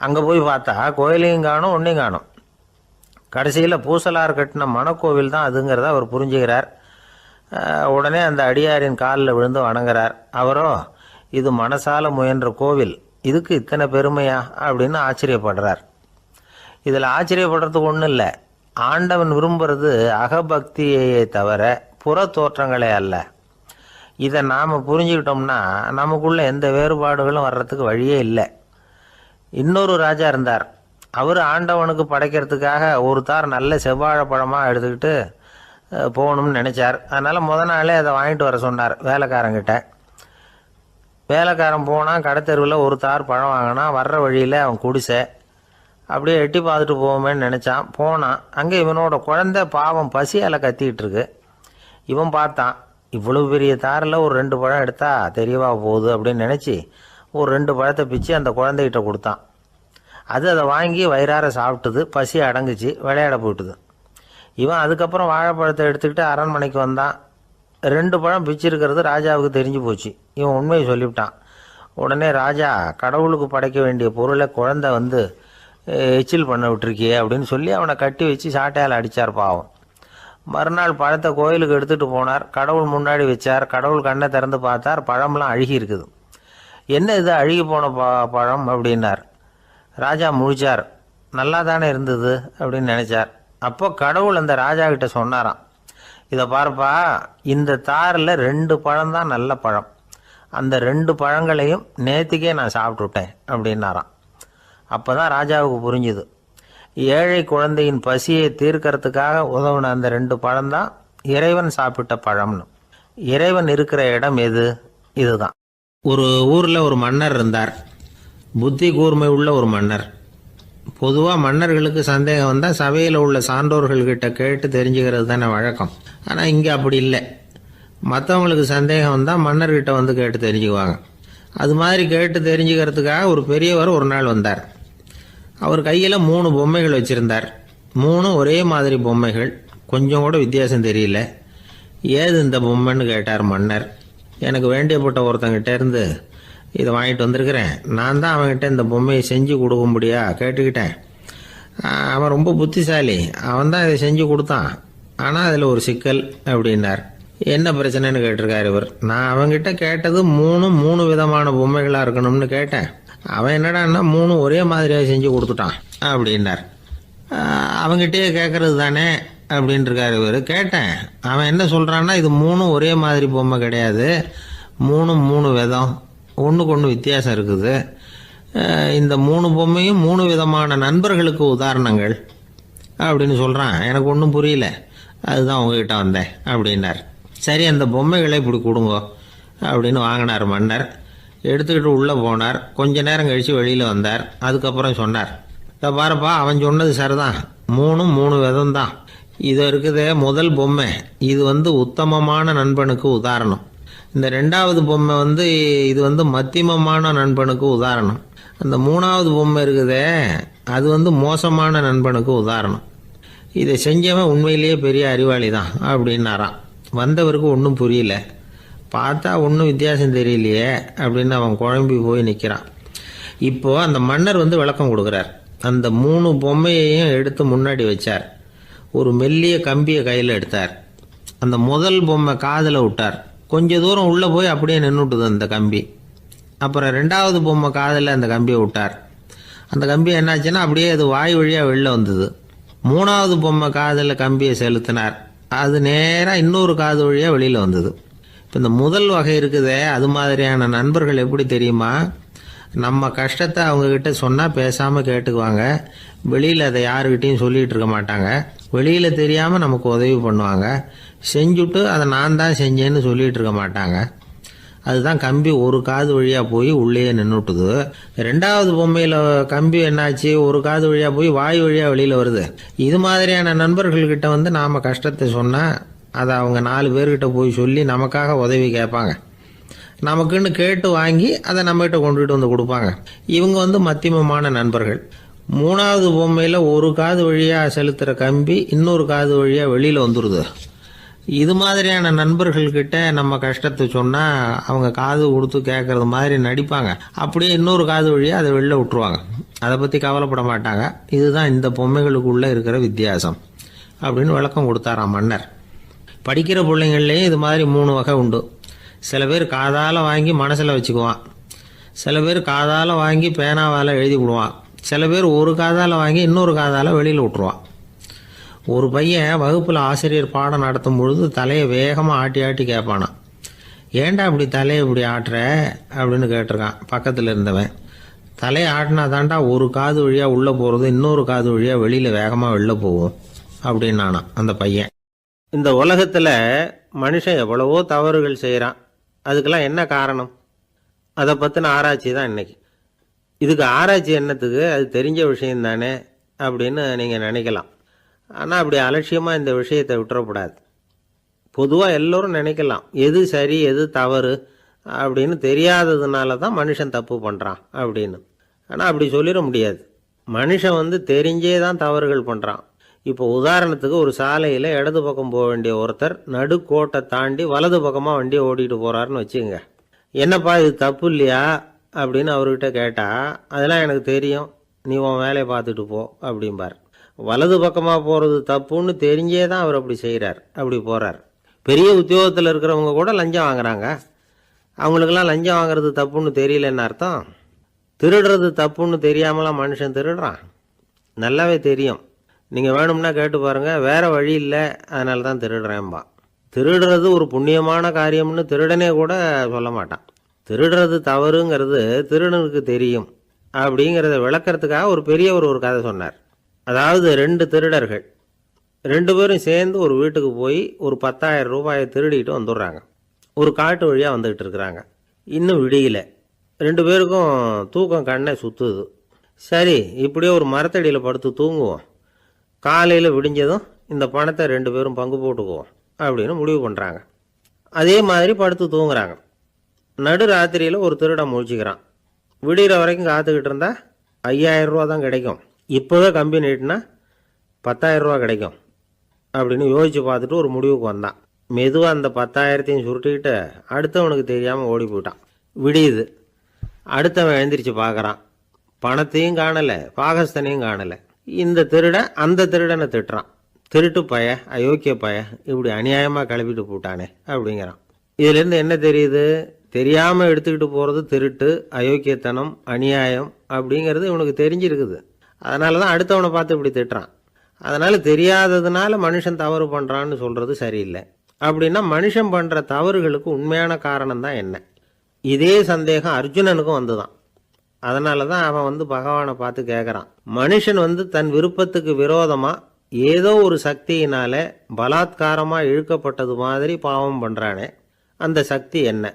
அங்கே போய் பார்த்தா கோயிலையும் காணும், ஒன்றையும் காணும். கடைசியில் பூசலார் கட்டின மனக்கோவில் தான் அதுங்கிறத அவர் புரிஞ்சுக்கிறார். உடனே அந்த அடியாரின் காலில் விழுந்து வணங்குறார். அவரோ, இது மனசால முயன்ற கோவில், இதுக்கு இத்தனை பெருமையா அப்படின்னு ஆச்சரியப்படுறார். இதில் ஆச்சரியப்படுறதுக்கு ஒன்றும் இல்லை. ஆண்டவன் விரும்புறது அகபக்தியையே தவிர புற தோற்றங்களே அல்ல. இதை நாம் புரிஞ்சுக்கிட்டோம்னா நமக்குள்ள எந்த வேறுபாடுகளும் வர்றதுக்கு வழியே இல்லை. இன்னொரு ராஜா இருந்தார். அவர் ஆண்டவனுக்கு படைக்கிறதுக்காக ஒரு தார் நல்ல செவ்வாழைப்பழமாக எடுத்துக்கிட்டு போகணும்னு நினச்சார். அதனால் நாளே அதை வாங்கிட்டு வர சொன்னார் வேலைக்காரங்கிட்ட. வேலைக்காரன் போனால் கடைத்தெருவில் ஒரு தார் பழம் வாங்கினான். வர்ற வழியில் அவன் குடிசை. அப்படியே எட்டி பார்த்துட்டு போவோமேன்னு நினச்சான். போனான். அங்கே இவனோட குழந்தை பாவம் பசியால் கத்திக்கிட்டு இருக்கு. இவன் பார்த்தான், இவ்வளவு பெரிய தாரில் ஒரு 2 பழம் எடுத்தா தெரியவா போகுது அப்படின்னு நினச்சி ஒரு 2 பழத்தை பிச்சு அந்த குழந்தைகிட்ட கொடுத்தான். அதை வாங்கி வயிறார சாப்பிட்டுது. பசி அடங்குச்சு, விளையாட போயிட்டுது. இவன் அதுக்கப்புறம் வாழைப்பழத்தை எடுத்துக்கிட்டு அரண்மனைக்கு வந்தான். 2 பழம் பிச்சிருக்கிறது ராஜாவுக்கு தெரிஞ்சு போச்சு. இவன் உண்மையை சொல்லிவிட்டான். உடனே ராஜா, கடவுளுக்கு படைக்க வேண்டிய பொருளை குழந்தை எச்சில் பண்ண விட்டுருக்கியே அப்படின்னு சொல்லி அவனை கட்டி வச்சு சாட்டையால் அடித்தார் பாவம். மறுநாள் பழத்தை கோயிலுக்கு எடுத்துகிட்டு போனார். கடவுள் முன்னாடி வச்சார். கடவுள் கண்ணை திறந்து பார்த்தார், பழம்லாம் அழுகி இருக்குது. என்ன இது அழுகி போன பழம் அப்படின்னார். ராஜா முழிச்சார். நல்லா தானே இருந்தது அப்படின்னு நினச்சார். அப்போ கடவுள் அந்த ராஜா கிட்ட சொன்னாராம், இதை பார்ப்பா, இந்த தாரில் 2 பழம்தான் நல்ல பழம், அந்த 2 பழங்களையும் நேற்றுக்கே நான் சாப்பிட்டுட்டேன் அப்படின்னாராம். அப்போ தான் ராஜாவுக்கு புரிஞ்சுது, ஏழை குழந்தையின் பசியை தீர்க்கறதுக்காக உதவுன அந்த 2 பழம்தான் இறைவன் சாப்பிட்ட பழம்னு. இறைவன் இருக்கிற இடம் எது? இதுதான். ஒரு ஊரில் ஒரு மன்னர் இருந்தார். புத்தி கூர்மை உள்ள ஒரு மன்னர். பொதுவாக மன்னர்களுக்கு சந்தேகம் வந்தால் சபையில் உள்ள சான்றோர்கள்கிட்ட கேட்டு தெரிஞ்சுக்கிறது தானே வழக்கம். ஆனால் இங்கே அப்படி இல்லை. மற்றவங்களுக்கு சந்தேகம் வந்தால் மன்னர்கிட்ட கேட்டு தெரிஞ்சுக்குவாங்க. அது மாதிரி கேட்டு தெரிஞ்சுக்கிறதுக்காக ஒரு பெரியவர் ஒரு நாள் வந்தார். அவர் கையில் 3 பொம்மைகள் வச்சுருந்தார். 3 ஒரே மாதிரி பொம்மைகள், கொஞ்சம் கூட வித்தியாசம் தெரியல. ஏது இந்த பொம்மைன்னு கேட்டார் மன்னர். எனக்கு வேண்டியப்பட்ட ஒருத்தங்கிட்ட இருந்து இதை வாங்கிட்டு வந்திருக்கிறேன். நான் தான் அவன்கிட்ட இந்த பொம்மையை செஞ்சு கொடுக்கும்படியா கேட்டுக்கிட்டேன். அவன் ரொம்ப புத்திசாலி, அவன் தான் இதை செஞ்சு கொடுத்தான். ஆனால் அதில் ஒரு சிக்கல் அப்படின்னார். என்ன பிரச்சனைன்னு கேட்டிருக்கார் இவர். நான் அவன்கிட்ட கேட்டது 3 விதமான பொம்மைகளாக இருக்கணும்னு கேட்டேன். அவன் என்னடான்னா 3 ஒரே மாதிரியாக செஞ்சு கொடுத்துட்டான் அப்படின்னார். அவங்ககிட்டயே கேட்கறது தானே அப்படின்னு இருக்காரு இவர். கேட்டேன், அவன் என்ன சொல்கிறான்னா, இது மூணும் ஒரே மாதிரி பொம்மை கிடையாது, மூணும் மூணு விதம், ஒன்றுக்கு ஒன்று வித்தியாசம் இருக்குது. இந்த மூணு பொம்மையும் மூணு விதமான நண்பர்களுக்கு உதாரணங்கள் அப்படின்னு சொல்கிறான். எனக்கு ஒன்றும் புரியல, அதுதான் உங்ககிட்ட வந்தேன் அப்படின்னார். சரி, அந்த பொம்மைகளை இப்படி கொடுங்க அப்படின்னு வாங்கினார் மன்னர். எடுத்துக்கிட்டு உள்ளே போனார். கொஞ்ச நேரம் கழித்து வெளியில் வந்தார். அதுக்கப்புறம் சொன்னார், இதை பாருப்பா, அவன் சொன்னது சரிதான், மூணும் மூணு விதம் தான். இது இருக்குதே முதல் பொம்மை, இது உத்தமமான நண்பனுக்கு உதாரணம். இந்த ரெண்டாவது பொம்மை இது மத்தியமமான நண்பனுக்கு உதாரணம். அந்த மூணாவது பொம்மை இருக்குதே அது மோசமான நண்பனுக்கு உதாரணம். இதை செஞ்சவன் உண்மையிலேயே பெரிய அறிவாளி தான் அப்படின்னாராம். வந்தவருக்கு ஒன்றும் புரியல. பார்த்தா ஒன்றும் வித்தியாசம் தெரியலையே அப்படின்னு அவன் குழம்பி போய் நிற்கிறான். இப்போது அந்த மன்னர் விளக்கம் கொடுக்குறார். அந்த மூணு பொம்மையையும் எடுத்து முன்னாடி வச்சார். ஒரு மெல்லிய கம்பியை கையில் எடுத்தார். அந்த முதல் பொம்மை காதில் விட்டார். கொஞ்ச தூரம் உள்ளே போய் அப்படியே நின்றுட்டுது அந்த கம்பி. அப்புறம் ரெண்டாவது பொம்மை காதில் அந்த கம்பியை விட்டார். அந்த கம்பி என்னாச்சுன்னா அப்படியே அது வாய் வழியாக வெளில வந்தது. மூணாவது பொம்மை காதில் கம்பியை செலுத்தினார். அது நேராக இன்னொரு காது வழியாக வெளியில் வந்தது. இப்போ இந்த முதல் வகை இருக்குதே, அது மாதிரியான நண்பர்கள் எப்படி தெரியுமா? நம்ம கஷ்டத்தை அவங்கக்கிட்ட சொன்னால் பேசாமல் கேட்டுக்குவாங்க. வெளியில் அதை யாருக்கிட்டையும் சொல்லிகிட்டு இருக்க மாட்டாங்க. வெளியில் தெரியாமல் நமக்கு உதவி பண்ணுவாங்க. செஞ்சுட்டு அதை நான் தான் செஞ்சேன்னு சொல்லிகிட்டு இருக்க மாட்டாங்க. அதுதான் கம்பி ஒரு காது வழியாக போய் உள்ளேயே நின்றுட்டுது. ரெண்டாவது பொம்மையில் கம்பி என்னாச்சு, ஒரு காது வழியாக போய் வாய் வழியாக வெளியில் வருது. இது மாதிரியான நண்பர்கள்கிட்ட நாம் கஷ்டத்தை சொன்னால் அதை அவங்க 4 பேர்கிட்ட போய் சொல்லி நமக்காக உதவி கேட்பாங்க. நமக்குன்னு கேட்டு வாங்கி அதை நம்மகிட்ட கொண்டுகிட்டு கொடுப்பாங்க. இவங்க மத்தியமமான நண்பர்கள். மூணாவது பொம்மையில் ஒரு காது வழியாக செலுத்துகிற கம்பி இன்னொரு காது வழியாக வெளியில் வந்துடுது. இது மாதிரியான நண்பர்கள்கிட்ட நம்ம கஷ்டத்தை சொன்னால் அவங்க காது கொடுத்து கேட்குறது மாதிரி நடிப்பாங்க. அப்படியே இன்னொரு காது வழியாக அதை வெளில விட்டுருவாங்க. அதை பற்றி கவலைப்பட மாட்டாங்க. இதுதான் இந்த பொம்மைகளுக்குள்ளே இருக்கிற வித்தியாசம் அப்படின்னு விளக்கம் கொடுத்தாராம் மன்னர். படிக்கிற பிள்ளைங்கள்லேயும் இது மாதிரி 3 வகை உண்டு. சில பேர் காதால் வாங்கி மனசில் வச்சுக்குவான். சில பேர் காதால் வாங்கி பேனாவால் எழுதி விடுவான். சில பேர் ஒரு காதால் வாங்கி இன்னொரு காதால் வெளியில் விட்டுருவான். ஒரு பையன் வகுப்பில் ஆசிரியர் பாடம் நடத்தும் பொழுது தலையை வேகமாக ஆட்டி ஆட்டி கேட்பானான். ஏன்டா இப்படி தலையை இப்படி ஆட்டுற அப்படின்னு கேட்டிருக்கான் பக்கத்தில் இருந்தவன். தலையை ஆட்டினா தாண்டா ஒரு காது வழியாக உள்ளே போகிறது, இன்னொரு காது வழியாக வெளியில் வேகமாக வெளில போகும் அப்படின்னானா அந்த பையன். இந்த உலகத்தில் மனுஷன் எவ்வளவோ தவறுகள் செய்கிறான். அதுக்கெல்லாம் என்ன காரணம்? அதை பற்றின ஆராய்ச்சி தான் இன்றைக்கி. இதுக்கு ஆராய்ச்சி என்னத்துக்கு, அது தெரிஞ்ச விஷயம் தானே அப்படின்னு நீங்கள் நினைக்கலாம். ஆனால் அப்படி அலட்சியமாக இந்த விஷயத்தை விட்டுறக்கூடாது. பொதுவாக எல்லோரும் நினைக்கலாம், எது சரி எது தவறு அப்படின்னு தெரியாததுனால தான் மனுஷன் தப்பு பண்ணுறான் அப்படின்னு. ஆனால் அப்படி சொல்லிட முடியாது. மனுஷன் தெரிஞ்சே தான் தவறுகள் பண்ணுறான். இப்போ உதாரணத்துக்கு ஒரு சாலையில் இடது பக்கம் போக வேண்டிய ஒருத்தர் நடுக்கோட்டை தாண்டி வலது பக்கமாக வண்டியை ஓட்டிகிட்டு போகிறாருன்னு வச்சுக்கோங்க. என்னப்பா இது தப்பு இல்லையா அப்படின்னு அவர்கிட்ட கேட்டால், அதெல்லாம் எனக்கு தெரியும், நீ உன் வேலையை பார்த்துட்டு போ அப்படிம்பார். வலது பக்கமாக போகிறது தப்புன்னு தெரிஞ்சே தான் அவர் அப்படி செய்கிறார், அப்படி போகிறார். பெரிய உத்தியோகத்தில் இருக்கிறவங்க கூட லஞ்சம் வாங்குறாங்க. அவங்களுக்கெல்லாம் லஞ்சம் வாங்குறது தப்புன்னு தெரியலன்னு அர்த்தம். திருடுறது தப்புன்னு தெரியாமலாம் மனுஷன் திருடுறான். நல்லாவே தெரியும். நீங்கள் வேணும்னா கேட்டு பாருங்கள், வேறு வழி இல்லை அதனால தான் திருடுறேன்பா. திருடுறது ஒரு புண்ணியமான காரியம்னு திருடனே கூட சொல்ல மாட்டான். திருடுறது தவறுங்கிறது திருடனுக்கு தெரியும் அப்படிங்கிறத விளக்கிறதுக்காக ஒரு பெரியவர் ஒரு கதை சொன்னார். அதாவது 2 திருடர்கள் 2 பேரும் சேர்ந்து ஒரு வீட்டுக்கு போய் ஒரு 10,000 ரூபாயை திருடிட்டு வந்துடுறாங்க. ஒரு காட்டு வழியாக வந்துக்கிட்டு இருக்கிறாங்க. இன்னும் விடியல. 2 பேருக்கும் தூக்கம் கண்ணை சுற்றுது. சரி, இப்படியே ஒரு மரத்தடியில் படுத்து தூங்குவோம், காலையில் விடிஞ்சதும் இந்த பணத்தை 2 பேரும் பங்கு போட்டுக்குவோம் அப்படின்னு முடிவு பண்ணுறாங்க. அதே மாதிரி படுத்து தூங்குறாங்க. நடு ராத்திரியில் ஒரு திருடன் முழிச்சிக்கிறான். விடிகிற வரைக்கும் காத்துக்கிட்டு இருந்தால் 5,000 ரூபா தான் கிடைக்கும், இப்போவே கம்பி நீட்டினா 10,000 ரூபா கிடைக்கும் அப்படின்னு யோசித்து பார்த்துட்டு ஒரு முடிவுக்கு வந்தான். மெதுவாக அந்த 10,000த்தையும் சுருட்டிக்கிட்டு அடுத்தவனுக்கு தெரியாமல் ஓடி போயிட்டான். விடியுது. அடுத்தவன் எழுந்திரிச்சு பார்க்குறான். பணத்தையும் காணலை, பாகஸ்தனையும் காணலை. இந்த திருடன் அந்த திருடனை திட்டுறான். திருட்டு பய, அயோக்கிய பய, இப்படி அநியாயமாக கிளப்பிட்டு போட்டானே அப்படிங்கிறான். இதுலேருந்து என்ன தெரியுது? தெரியாமல் எடுத்துக்கிட்டு போகிறது திருட்டு, அயோக்கியத்தனம், அநியாயம் அப்படிங்கிறது இவனுக்கு தெரிஞ்சிருக்குது. அதனால தான் அடுத்தவனை பார்த்து இப்படி திட்டுறான். அதனால் தெரியாததுனால மனுஷன் தவறு பண்ணுறான்னு சொல்கிறது சரியில்லை. அப்படின்னா மனுஷன் பண்ணுற தவறுகளுக்கு உண்மையான காரணம் தான் என்ன? இதே சந்தேகம் அர்ஜுனனுக்கும் வந்துதான். அதனால தான் அவன் பகவானை பார்த்து கேட்குறான், மனுஷன் தன் விருப்பத்துக்கு விரோதமாக ஏதோ ஒரு சக்தியினால பலாத்காரமாக இழுக்கப்பட்டது மாதிரி பாவம் பண்ணுறானே, அந்த சக்தி என்ன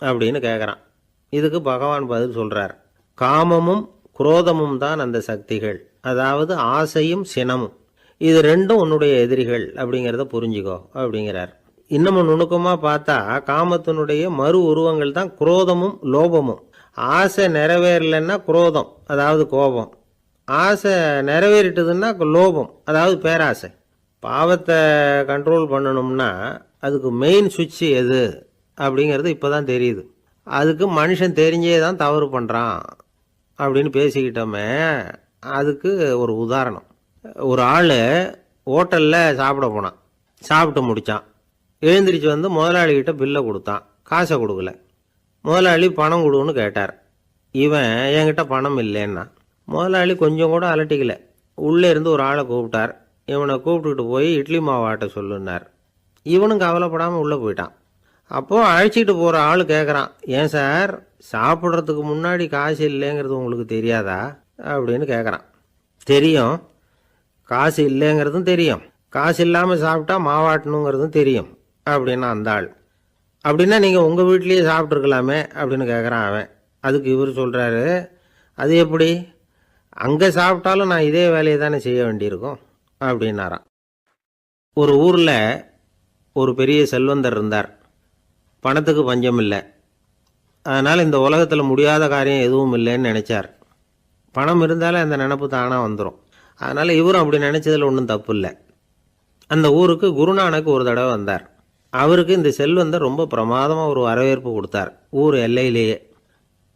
அப்படின்னு கேட்குறான். இதுக்கு பகவான் பதில் சொல்கிறார், காமமும் குரோதமும் தான் அந்த சக்திகள், அதாவது ஆசையும் சினமும். இது ரெண்டும் உன்னுடைய எதிரிகள் அப்படிங்கிறத புரிஞ்சுக்கோ அப்படிங்கிறார். இன்னமும் நுணுக்கமாக பார்த்தா காமத்தினுடைய மறு உருவங்கள் தான் குரோதமும் லோபமும். ஆசை நிறைவேறலைன்னா குரோதம், அதாவது கோபம். ஆசை நிறைவேறிட்டதுன்னா லோபம், அதாவது பேராசை. பாவத்தை கண்ட்ரோல் பண்ணணும்னா அதுக்கு மெயின் சுவிட்ச் எது அப்படிங்கிறது இப்போ தான் தெரியுது. அதுக்கு மனுஷன் தெரிஞ்சே தான் தவறு பண்ணுறான் அப்படின்னு பேசிக்கிட்டோமே. அதுக்கு ஒரு உதாரணம், ஒரு ஆள் ஹோட்டலில் சாப்பிட போனான், சாப்பிட்டு முடித்தான், எழுந்திரிச்சு முதலாளிகிட்ட பில்லை கொடுத்தான், காசை கொடுக்கல. முதலாளி பணம் கொடுன்னு கேட்டார். இவன் என்கிட்ட பணம் இல்லைன்னா. முதலாளி கொஞ்சம் கூட அலட்டிக்கல, உள்ளே இருந்து ஒரு ஆளை கூப்பிட்டார். இவனை கூப்பிட்டுக்கிட்டு போய் இட்லி மாவு ஆட்ட சொல்லுன்னார். இவனும் கவலைப்படாமல் உள்ளே போயிட்டான். அப்போது அழைச்சிட்டு போகிற ஆள் கேட்குறான், ஏன் சார் சாப்பிட்றதுக்கு முன்னாடி காசு இல்லைங்கிறது உங்களுக்கு தெரியாதா அப்படின்னு கேட்குறான். தெரியும், காசு இல்லைங்கிறதும் தெரியும், காசு இல்லாமல் சாப்பிட்டா மாவாட்டணுங்கிறதும் தெரியும் அப்படின்னா அந்த ஆள். அப்படின்னா நீங்கள் உங்கள் வீட்லேயே சாப்பிட்ருக்கலாமே அப்படின்னு கேட்குறான் அவன். அதுக்கு இவர் சொல்கிறாரு, அது எப்படி, அங்கே சாப்பிட்டாலும் நான் இதே வேலையை தானே செய்ய வேண்டியிருக்கும் அப்படின்னாராம். ஒரு ஊரில் ஒரு பெரிய செல்வந்தர் இருந்தார். பணத்துக்கு பஞ்சம் இல்லை. அதனால் இந்த உலகத்தில் முடியாத காரியம் எதுவும் இல்லைன்னு நினச்சார். பணம் இருந்தாலே அந்த நினப்பு தானாக வந்துடும். அதனால் இவரும் அப்படி நினச்சதில் ஒன்றும் தப்பு இல்லை. அந்த ஊருக்கு குருநானக் ஒரு தடவை வந்தார். அவருக்கு இந்த செல்வந்தர் ரொம்ப பிரமாதமாக ஒரு வரவேற்பு கொடுத்தார். ஊர் எல்லையிலேயே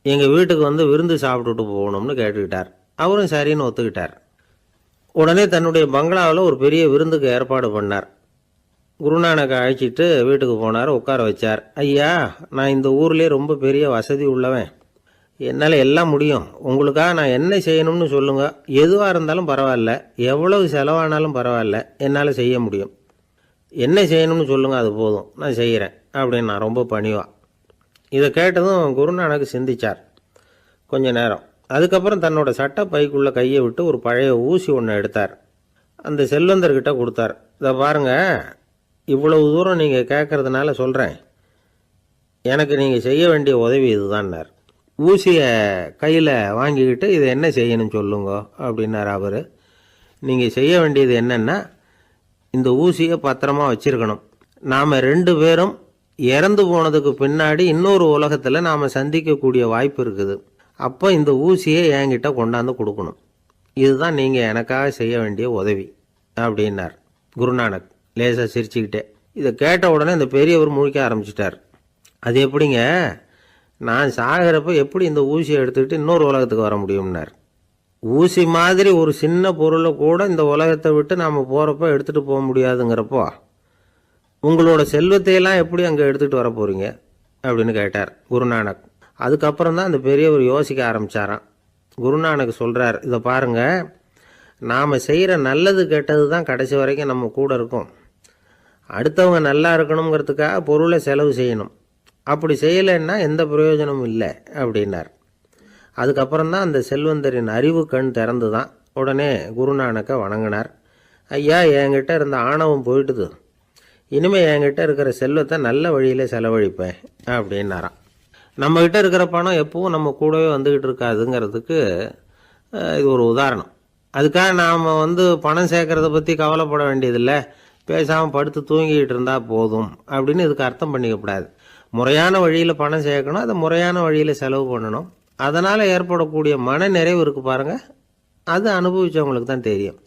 எங்கள் வீட்டுக்கு விருந்து சாப்பிட்டுட்டு போகணும்னு கேட்டுக்கிட்டார். அவரும் சரின்னு ஒத்துக்கிட்டார். உடனே தன்னுடைய பங்களாவில் ஒரு பெரிய விருந்துக்கு ஏற்பாடு பண்ணார். குருநானக்கை அழைச்சிட்டு வீட்டுக்கு போனார், உட்கார வச்சார். ஐயா, நான் இந்த ஊர்லேயே ரொம்ப பெரிய வசதி உள்ளவன், என்னால் எல்லாம் முடியும், உங்களுக்காக நான் என்ன செய்யணும்னு சொல்லுங்கள், எதுவாக இருந்தாலும் பரவாயில்ல, எவ்வளவு செலவானாலும் பரவாயில்ல, என்னால் செய்ய முடியும், என்ன செய்யணும்னு சொல்லுங்கள், அது போதும், நான் செய்கிறேன் அப்படின்னு நான் ரொம்ப பணிவா. இதை கேட்டதும் குருநானக் சிந்திச்சார் கொஞ்ச நேரம். அதுக்கப்புறம் தன்னோட சட்டை பைக்குள்ளே கையை விட்டு ஒரு பழைய ஊசி ஒன்று எடுத்தார். அந்த செல்வந்தர்கிட்ட கொடுத்தார். இதை பாருங்கள், இவ்வளவு தூரம் நீங்கள் கேட்கறதுனால சொல்கிறேன், எனக்கு நீங்கள் செய்ய வேண்டிய உதவி இதுதான்னார். ஊசியை கையில் வாங்கிக்கிட்டு இதை என்ன செய்யணும்னு சொல்லுங்க அப்படின்னார் அவர். நீங்கள் செய்ய வேண்டியது என்னென்னா, இந்த ஊசியை பத்திரமா வச்சிருக்கணும். நாம் 2 பேரும் இறந்து போனதுக்கு பின்னாடி இன்னொரு உலகத்தில் நாம் சந்திக்கக்கூடிய வாய்ப்பு இருக்குது. அப்போ இந்த ஊசியை என்கிட்ட கொண்டாந்து கொடுக்கணும். இதுதான் நீங்கள் எனக்காக செய்ய வேண்டிய உதவி அப்படின்னார் குருநானக் லேசாக சிரிச்சுக்கிட்டே. இதை கேட்ட உடனே இந்த பெரியவர் முழிக்க ஆரம்பிச்சிட்டார். அது எப்படிங்க, நான் சாகிறப்ப எப்படி இந்த ஊசியை எடுத்துக்கிட்டு இன்னொரு உலகத்துக்கு வர முடியும்னார். ஊசி மாதிரி ஒரு சின்ன பொருளை கூட இந்த உலகத்தை விட்டு நாம் போகிறப்ப எடுத்துகிட்டு போக முடியாதுங்கிறப்போ உங்களோட செல்வத்தையெல்லாம் எப்படி அங்கே எடுத்துகிட்டு வர போகிறீங்க அப்படின்னு கேட்டார் குருநானக். அதுக்கப்புறம் தான் அந்த பெரியவர் யோசிக்க ஆரம்பித்தாராம். குருநானக் சொல்கிறார், இதை பாருங்கள், நாம் செய்கிற நல்லது கெட்டது தான் கடைசி வரைக்கும் நம்ம கூட இருக்கும். அடுத்தவங்க நல்லா இருக்கணுங்கிறதுக்காக பொருளை செலவு செய்யணும், அப்படி செய்யலைன்னா எந்த பிரயோஜனமும் இல்லை அப்படின்னார். அதுக்கப்புறம் தான் அந்த செல்வந்தரின் அறிவு கண் திறந்து தான். உடனே குருநானக்கை வணங்கினார். ஐயா, என்கிட்ட இருந்த ஆணவம் போயிட்டுது, இனிமேல் என்கிட்ட இருக்கிற செல்வத்தை நல்ல வழியில் செலவழிப்பேன் அப்படின்னாராம். நம்மக்கிட்ட இருக்கிற பணம் எப்பவும் நம்ம கூடவே வந்துக்கிட்டு இருக்காதுங்கிறதுக்கு இது ஒரு உதாரணம். அதுக்காக நாம் பணம் சேர்க்கறத பற்றி கவலைப்பட வேண்டியதில்லை, பேசாமல் படுத்து தூங்கிக்கிட்டு இருந்தால் போதும் அப்படின்னு இதுக்கு அர்த்தம் பண்ணிக்கப்படாது. முறையான வழியில் பணம் சேர்க்கணும், அதை முறையான வழியில் செலவு பண்ணணும். அதனால் ஏற்படக்கூடிய மன நிறைவு இருக்குது பாருங்கள், அது அனுபவித்தவங்களுக்கு தான் தெரியும்.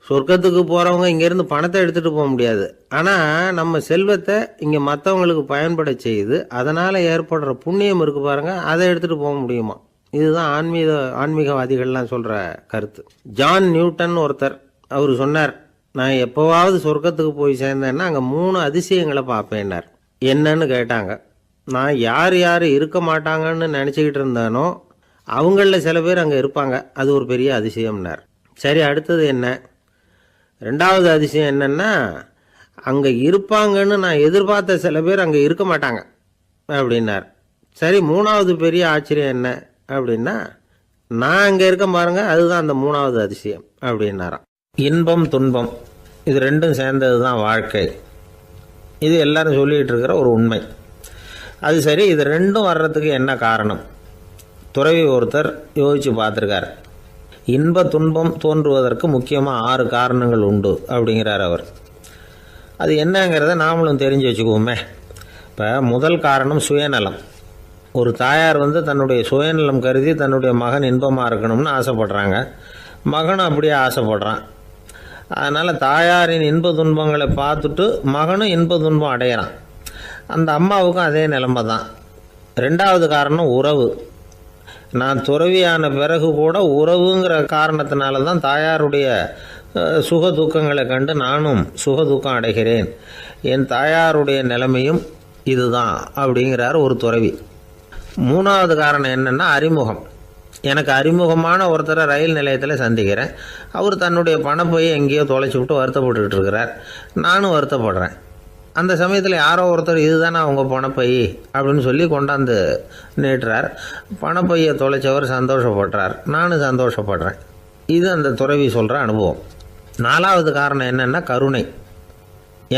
சொர்க்கத்துக்கு போகிறவங்க இங்கேருந்து பணத்தை எடுத்துகிட்டு போக முடியாது, ஆனால் நம்ம செல்வத்தை இங்கே மற்றவங்களுக்கு பயன்பட செய்து அதனால் ஏற்படுற புண்ணியம் இருக்குது பாருங்கள், அதை எடுத்துகிட்டு போக முடியுமா. இதுதான் ஆன்மீகவாதிகள்லாம் சொல்கிற கருத்து. ஜான் நியூட்டன் ஒருத்தர், அவர் சொன்னார், நான் எப்போவாவது சொர்க்கத்துக்கு போய் சேர்ந்தேன்னா அங்கே 3 அதிசயங்களை பார்ப்பேன்னார். என்னன்னு கேட்டாங்க. நான் யார் யார் இருக்க மாட்டாங்கன்னு நினச்சிக்கிட்டு இருந்தானோ அவங்களில் சில பேர் அங்கே இருப்பாங்க, அது ஒரு பெரிய அதிசயம்னார். சரி, அடுத்தது என்ன? ரெண்டாவது அதிசயம் என்னென்னா, அங்கே இருப்பாங்கன்னு நான் எதிர்பார்த்த சில பேர் அங்கே இருக்க மாட்டாங்க அப்படின்னார். சரி, மூணாவது பெரிய ஆச்சரியம் என்ன அப்படின்னா, நான் அங்கே இருக்க பாருங்க, அதுதான் அந்த மூணாவது அதிசயம் அப்படின்னாராம். இன்பம் துன்பம் இது ரெண்டும் சேர்ந்தது தான் வாழ்க்கை. இது எல்லாரும் சொல்லிகிட்டு இருக்கிற ஒரு உண்மை. அது சரி, இது ரெண்டும் வர்றதுக்கு என்ன காரணம்? துறவி ஒருத்தர் யோசித்து பார்த்துருக்கார். இன்ப துன்பம் தோன்றுவதற்கு முக்கியமாக 6 காரணங்கள் உண்டு அப்படிங்கிறார் அவர். அது என்னங்கிறத நாமளும் தெரிஞ்சு வச்சுக்குவோமே. இப்போ முதல் காரணம் சுயநலம். ஒரு தாயார் தன்னுடைய சுயநலம் கருதி தன்னுடைய மகன் இன்பமாக இருக்கணும்னு ஆசைப்படுறாங்க. மகனும் அப்படியே ஆசைப்படுறான். அதனால் தாயாரின் இன்ப துன்பங்களை பார்த்துட்டு மகனும் இன்ப துன்பம் அடையிறான். அந்த அம்மாவுக்கும் அதே நிலைமை தான். ரெண்டாவது காரணம் உறவு. நான் துறவியான பிறகு கூட உறவுங்கிற காரணத்தினால தான் தாயாருடைய சுக துக்கங்களை கண்டு நானும் சுக துக்கம் அடைகிறேன். என் தாயாருடைய நிலைமையும் இதுதான் அப்படிங்கிறார் ஒரு துறவி. மூணாவது காரணம் என்னென்னா அறிமுகம். எனக்கு அறிமுகமான ஒருத்தரை ரயில் நிலையத்தில் சந்திக்கிறேன். அவர் தன்னுடைய பணப்பையை எங்கேயோ தொலைச்சி விட்டு வருத்தப்பட்டுக்கிட்டு இருக்கிறார். நானும் வருத்தப்படுறேன். அந்த சமயத்தில் யாரோ ஒருத்தர் இதுதானே அவங்க பணப்பை அப்படின்னு சொல்லி கொண்டாந்து நீட்டுறார். பணப்பையை தொலைச்சவர் சந்தோஷப்படுறார், நானும் சந்தோஷப்படுறேன். இது அந்த துறவி சொல்கிற அனுபவம். நாலாவது காரணம் என்னென்னா கருணை.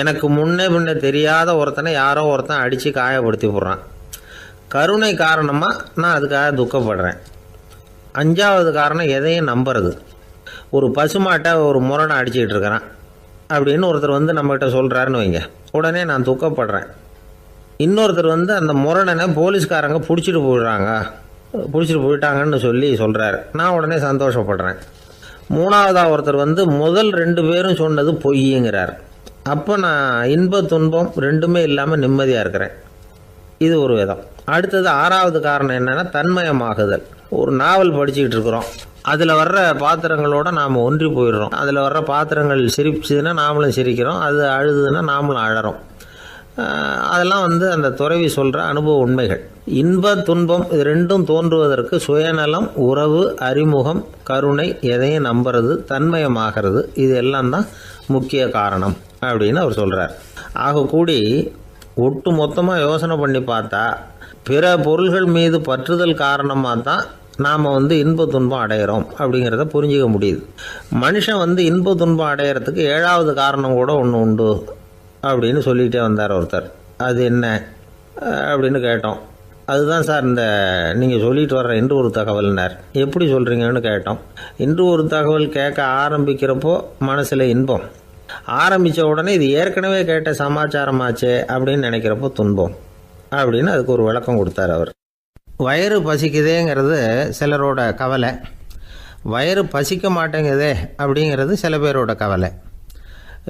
எனக்கு முன்னே தெரியாத ஒருத்தனை யாரோ ஒருத்தன் அடித்து காயப்படுத்தி போடுறான். கருணை காரணமாக நான் அதுக்காக துக்கப்படுறேன். அஞ்சாவது காரணம் எதையும் நம்புறது. ஒரு பசுமாட்டை ஒரு முரணை அடிச்சுக்கிட்டு இருக்கிறான் அப்படின்னு ஒருத்தர் நம்மகிட்ட சொல்கிறாருன்னு வைங்க, உடனே நான் துக்கப்படுறேன். இன்னொருத்தர் அந்த முரணனை போலீஸ்காரங்க பிடிச்சிட்டு போயிட்டாங்கன்னு சொல்கிறாரு, நான் உடனே சந்தோஷப்படுறேன். மூணாவதாக ஒருத்தர் முதல் 2 பேரும் சொன்னது பொய்யுங்கிறார். அப்போ நான் இன்ப துன்பம் ரெண்டுமே இல்லாமல் நிம்மதியாக இருக்கிறேன். இது ஒரு விதம். அடுத்தது 6வது காரணம் என்னென்னா தன்மயமாகுதல். ஒரு நாவல் படிச்சுக்கிட்டு இருக்கிறோம், அதில் வர்ற பாத்திரங்களோட நாம் ஒன்றி போயிடுறோம். அதில் வர்ற பாத்திரங்கள் சிரிச்சுதுன்னா நாமளும் சிரிக்கிறோம், அது அழுதுன்னா நாமளும் அழறோம். அதெல்லாம் அந்த துறவி சொல்கிற அனுபவ உண்மைகள். இன்ப துன்பம் இது ரெண்டும் தோன்றுவதற்கு சுயநலம், உறவு, அறிமுகம், கருணை, எதையும் நம்புறது, தன்மயமாகிறது, இது எல்லாம் தான் முக்கிய காரணம் அப்படின்னு அவர் சொல்கிறார். ஆகக்கூடி ஒட்டு மொத்தமாக யோசனை பண்ணி பார்த்தா பிற பொருள்கள் மீது பற்றுதல் காரணமாக தான் நாம் இன்ப துன்பம் அடையிறோம் அப்படிங்கிறத புரிஞ்சிக்க முடியுது. மனுஷன் இன்ப துன்பம் அடையிறதுக்கு 7வது காரணம் கூட ஒன்று உண்டு அப்படின்னு சொல்லிகிட்டே வந்தார் ஒருத்தர். அது என்ன அப்படின்னு கேட்டோம். அதுதான் சார் இந்த நீங்கள் சொல்லிட்டு வர்ற இன்று ஒரு தகவல்னார். எப்படி சொல்கிறீங்கன்னு கேட்டோம். இன்று ஒரு தகவல் கேட்க ஆரம்பிக்கிறப்போ மனசில் இன்பம், ஆரம்பித்த உடனே இது ஏற்கனவே கேட்ட சமாச்சாரமாச்சே அப்படின்னு நினைக்கிறப்போ துன்பம் அப்படின்னு அதுக்கு ஒரு விளக்கம் கொடுத்தார் அவர். வயிறு பசிக்குதேங்கிறது சிலரோட கவலை, வயிறு பசிக்க மாட்டேங்குதே அப்படிங்கிறது சில பேரோட கவலை.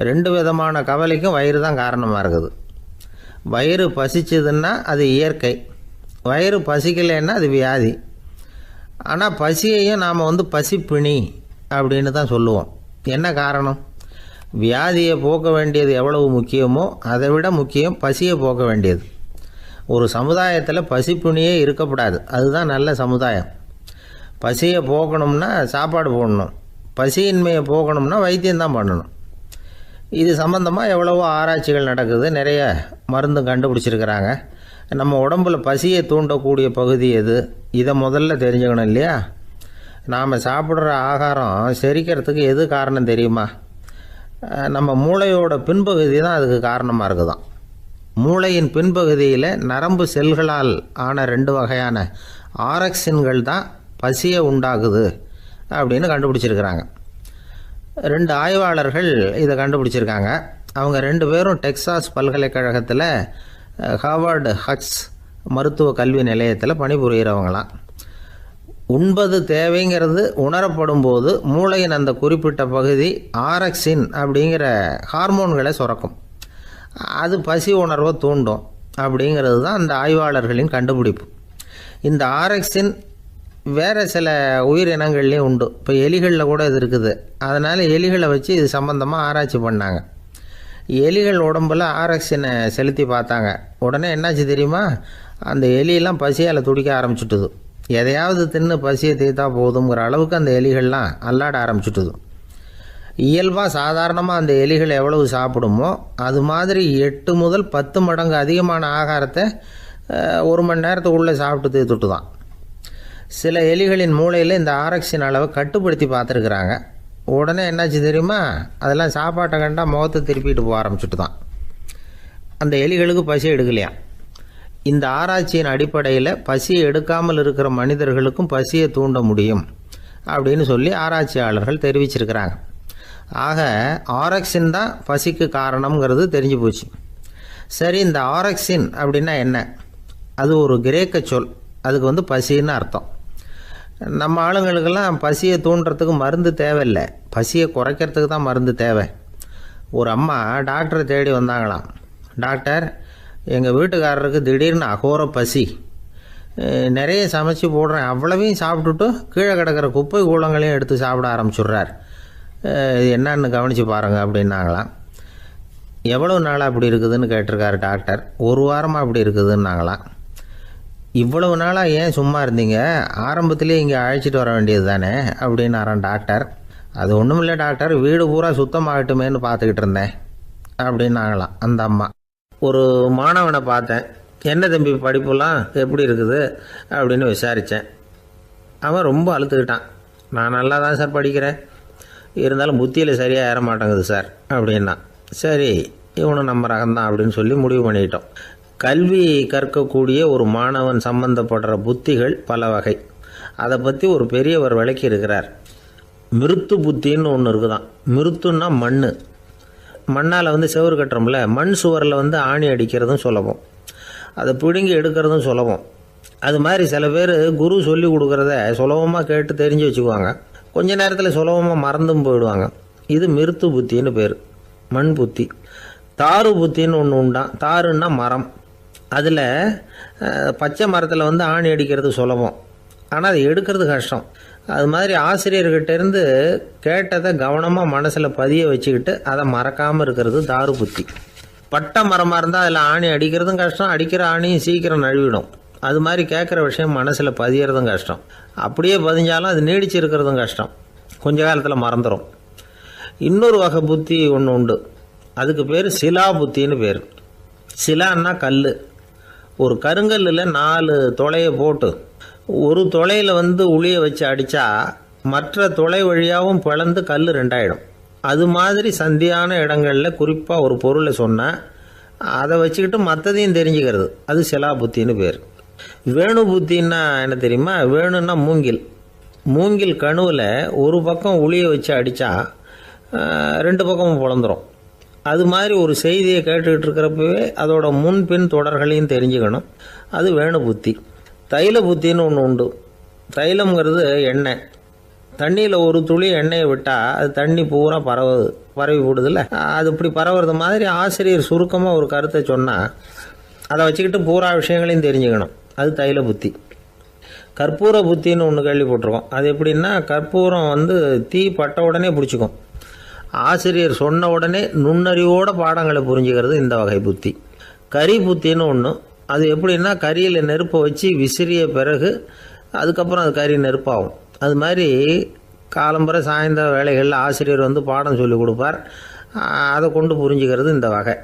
2 விதமான கவலைக்கும் வயிறு தான் காரணமாக இருக்குது. வயிறு பசிச்சதுன்னா அது இயற்கை, வயிறு பசிக்கலைன்னா அது வியாதி. ஆனால் பசியையும் நாம் பசிப்பிணி அப்படின்னு தான் சொல்லுவோம். என்ன காரணம்? வியாதியை போக்க வேண்டியது எவ்வளவு முக்கியமோ அதை விட முக்கியம் பசியை போக்க வேண்டியது. ஒரு சமுதாயத்தில் பசிப்புணியே இருக்கக்கூடாது, அதுதான் நல்ல சமுதாயம். பசியை போக்கணும்னா சாப்பாடு போடணும், பசியின்மையை போக்கணும்னா வைத்தியம்தான் பண்ணணும். இது சம்பந்தமாக எவ்வளவோ ஆராய்ச்சிகள் நடக்குது, நிறைய மருந்து கண்டுபிடிச்சிருக்கிறாங்க. நம்ம உடம்பில் பசியை தூண்டக்கூடிய பகுதி எது, இதை முதல்ல தெரிஞ்சுக்கணும் இல்லையா? நாம் சாப்பிட்ற ஆகாரம் செரிக்கிறதுக்கு எது காரணம் தெரியுமா? நம்ம மூளையோட பின்பகுதி தான் அதுக்கு காரணமாக இருக்குதாம். மூளையின் பின்பகுதியில் நரம்பு செல்களால் ஆன 2 வகையான ஆரக்சின்கள் தான் பசியை உண்டாக்குது அப்படின்னு கண்டுபிடிச்சிருக்கிறாங்க. 2 ஆய்வாளர்கள் இதை கண்டுபிடிச்சிருக்காங்க. அவங்க 2 பேரும் டெக்சாஸ் பல்கலைக்கழகத்தில் ஹார்வர்டு ஹக்ஸ் மருத்துவ கல்வி நிலையத்தில் பணிபுரிகிறவங்களாம். உண்பது தேவைங்கிறது உணரப்படும் போது மூளையின் அந்த குறிப்பிட்ட பகுதி ஆரக்சின் அப்படிங்கிற ஹார்மோன்களை சுரக்கும். அது பசி உணர்வை தூண்டும் அப்படிங்கிறது தான் அந்த ஆய்வாளர்களின் கண்டுபிடிப்பு. இந்த ஆரக்சின் வேறு சில உயிரினங்கள்லேயும் உண்டு. இப்போ எலிகளில் கூட இது இருக்குது. அதனால் எலிகளை வச்சு இது சம்மந்தமாக ஆராய்ச்சி பண்ணாங்க. எலிகள் உடம்பில் ஆரக்சினை செலுத்தி பார்த்தாங்க. உடனே என்னாச்சு தெரியுமா? அந்த எலியெல்லாம் பசியால் துடிக்க ஆரம்பிச்சுட்டுது. எதையாவது தின்னு பசியை தீர்த்தா போதுங்கிற அளவுக்கு அந்த எலிகள்லாம் அல்லாட ஆரம்பிச்சுட்டுது. இயல்பாக சாதாரணமாக அந்த எலிகள் எவ்வளவு சாப்பிடுமோ அது மாதிரி 8 முதல் 10 மடங்கு அதிகமான ஆகாரத்தை 1 மணி நேரத்துக்குள்ளே சாப்பிட்டு தீர்த்துட்டு தான். சில எலிகளின் மூளையில் இந்த ஆரக்சின் அளவை கட்டுப்படுத்தி பார்த்துருக்குறாங்க. உடனே என்னாச்சு தெரியுமா, அதெல்லாம் சாப்பாட்டை கண்டா முகத்தை திருப்பிட்டு போக ஆரம்பிச்சுட்டு தான். அந்த எலிகளுக்கு பசி எடுக்கலையாம். இந்த ஆராய்ச்சியின் அடிப்படையில் பசியை எடுக்காமல் இருக்கிற மனிதர்களுக்கும் பசியை தூண்ட முடியும் அப்படின்னு சொல்லி ஆராய்ச்சியாளர்கள் தெரிவிச்சிருக்கிறாங்க. ஆக ஆரக்சின் தான் பசிக்கு காரணம்ங்கிறது தெரிஞ்சு போச்சு. சரி, இந்த ஆரக்சின் அப்படின்னா என்ன? அது ஒரு கிரேக்க சொல். அதுக்கு பசின்னு அர்த்தம். நம்ம ஆளுங்களுக்கெல்லாம் பசியை தூண்டுறதுக்கு மருந்து தேவையில்லை, பசியை குறைக்கிறதுக்கு தான் மருந்து தேவை. ஒரு அம்மா டாக்டரை தேடி வந்தாங்களாம். டாக்டர், எங்கள் வீட்டுக்காரருக்கு திடீர்னு அகோர பசி, நிறைய சமைச்சு போடுறேன், அவ்வளவையும் சாப்பிட்டுட்டு கீழே கிடக்கிற குப்பை கூலங்களையும் எடுத்து சாப்பிட ஆரம்பிச்சுட்றார், என்னன்னு கவனித்து பாருங்கள் அப்படின்னாங்களாம். எவ்வளோ நாளாக அப்படி இருக்குதுன்னு கேட்டிருக்காரு டாக்டர். 1 வாரமாக அப்படி இருக்குதுன்னாங்களாம். இவ்வளவு நாளாக ஏன் சும்மா இருந்தீங்க, ஆரம்பத்திலே இங்கே அழைச்சிட்டு வர வேண்டியது தானே அப்படின்னாரான் டாக்டர். அது ஒன்றும் இல்லை டாக்டர், வீடு பூரா சுத்தமாகட்டுமேன்னு பார்த்துக்கிட்டு இருந்தேன் அப்படின்னாங்களாம் அந்த அம்மா. ஒரு மாணவனை பார்த்தேன். என்ன தம்பி படிப்புலாம் எப்படி இருக்குது அப்படின்னு விசாரித்தேன். அவன் ரொம்ப அழுத்துக்கிட்டான். நான் நல்லா தான் சார் படிக்கிறேன், இருந்தாலும் புத்தியில் சரியாக ஏற மாட்டேங்குது சார் அப்படின்னா. சரி, இவனும் நம்ம ரகம்தான் அப்படின்னு சொல்லி முடிவு பண்ணிக்கிட்டோம். கல்வி கற்கக்கூடிய ஒரு மாணவன் சம்பந்தப்படுற புத்திகள் பல வகை. அதை பற்றி ஒரு பெரியவர் விளக்கி இருக்கிறார். மிருத்து புத்தின்னு ஒன்று இருக்குதான். மிருத்துன்னா மண்ணால் செவுறு கட்டுறோம்ல, மண் சுவரில் ஆணி அடிக்கிறதும் சுலபம், அதை பிடுங்கி எடுக்கிறதும் சுலபம். அது மாதிரி சில பேர் குரு சொல்லி கொடுக்குறத சுலபமாக கேட்டு தெரிஞ்சு வச்சுக்குவாங்க, கொஞ்ச நேரத்தில் சுலபமாக மறந்தும் போயிடுவாங்க. இது மிருத்து புத்தின்னு பேர், மண் புத்தி. தாரு புத்தின்னு ஒன்று உண்டான். தாருன்னா மரம். அதில் பச்சை மரத்தில் ஆணி அடிக்கிறது சுலபம், ஆனால் அதை எடுக்கிறது கஷ்டம். அது மாதிரி ஆசிரியர்கிட்டேருந்து கேட்டதை கவனமாக மனசில் பதிய வச்சுக்கிட்டு அதை மறக்காமல் இருக்கிறது தாரு புத்தி. பட்டை மரமாக இருந்தால் அதில் ஆணி அடிக்கிறதும் கஷ்டம், அடிக்கிற ஆணியும் சீக்கிரம் நழுவிடும். அது மாதிரி கேட்குற விஷயம் மனசில் பதியறதும் கஷ்டம், அப்படியே பதிஞ்சாலும் அது நீடிச்சு இருக்கிறதும் கஷ்டம், கொஞ்ச காலத்தில் மறந்துடும். இன்னொரு வகை புத்தி ஒன்று உண்டு, அதுக்கு பேர் சிலா புத்தின்னு பேர். சிலான்னா கல். ஒரு கருங்கல்லில் 4 துளையை போட்டு ஒரு துளையில் உளிய வச்சு அடித்தா மற்ற துளை வழியாகவும் பிளந்து கல் 2ஆயிடும். அது மாதிரி சந்தியான இடங்களில் குறிப்பாக ஒரு பொருளை சொன்னால் அதை வச்சுக்கிட்டு மற்றதையும் தெரிஞ்சுக்கிறது, அது சிலா புத்தின்னு பேர். வேணு புத்தின்னா என்ன தெரியுமா? வேணுன்னா மூங்கில் கணுவில் ஒரு பக்கம் உளிய வச்சு அடித்தா 2 பக்கமும் பிளந்துடும். அது மாதிரி ஒரு செய்தியை கேட்டுக்கிட்டு இருக்கிறப்பவே அதோட முன்பின் தொடர்களையும் தெரிஞ்சுக்கணும், அது வேணு புத்தி. தைல புத்தின்னு ஒன்று உண்டு. தைலம்ங்கிறது எண்ணெய். தண்ணியில் ஒரு துளி எண்ணெயை விட்டால் அது தண்ணி பூரா பரவி போடுதில்ல, அது இப்படி பரவுறது மாதிரி ஆசிரியர் சுருக்கமாக ஒரு கருத்தை சொன்னால் அதை வச்சுக்கிட்டு பூரா விஷயங்களையும் தெரிஞ்சுக்கணும், அது தைல புத்தி. கற்பூர புத்தின்னு ஒன்று கேள்விப்பட்டிருக்கோம். அது எப்படின்னா, கற்பூரம் தீ பட்ட உடனே பிடிச்சிக்கும். ஆசிரியர் சொன்ன உடனே நுண்ணறிவோட பாடங்களை புரிஞ்சுக்கிறது இந்த வகை புத்தி. கரி புத்தின்னு ஒன்று. அது எப்படின்னா, கரியில் நெருப்பை வச்சு விசிறிய பிறகு அதுக்கப்புறம் அது கறி நெருப்பாகும். அது மாதிரி காலம்பரை சாயந்தர வேலைகளில் ஆசிரியர் பாடம் சொல்லி கொடுப்பார், அதை கொண்டு புரிஞ்சுக்கிறது இந்த வகை.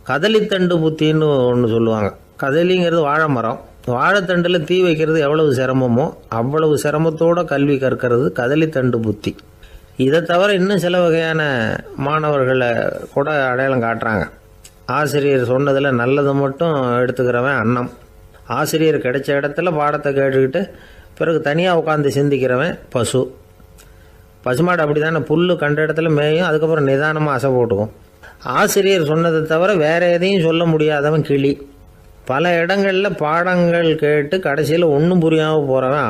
கதலித்தண்டு புத்தின்னு ஒன்று சொல்லுவாங்க. கதலிங்கிறது வாழை மரம். வாழைத்தண்டில் தீ வைக்கிறது எவ்வளவு சிரமமோ அவ்வளவு சிரமத்தோடு கல்வி கற்கிறது கதலித்தண்டு புத்தி. இதை தவிர இன்னும் சில வகையான மாணவர்களை கூட அடையாளம் காட்டுறாங்க. ஆசிரியர் சொன்னதில் நல்லதை மட்டும் எடுத்துக்கிறவன் அன்னம். ஆசிரியர் கிடைச்ச இடத்துல பாடத்தை கேட்டுக்கிட்டு பிறகு தனியாக உட்காந்து சிந்திக்கிறவன் பசுமாடு அப்படி தானே, புல் கண்ட இடத்துல மேயும், அதுக்கப்புறம் நிதானமாக அசை போட்டுக்கும். ஆசிரியர் சொன்னதை தவிர வேறு எதையும் சொல்ல முடியாதவன் கிளி. பல இடங்களில் பாடங்கள் கேட்டு கடைசியில் ஒன்றும் புரியாமல் போகிறவன்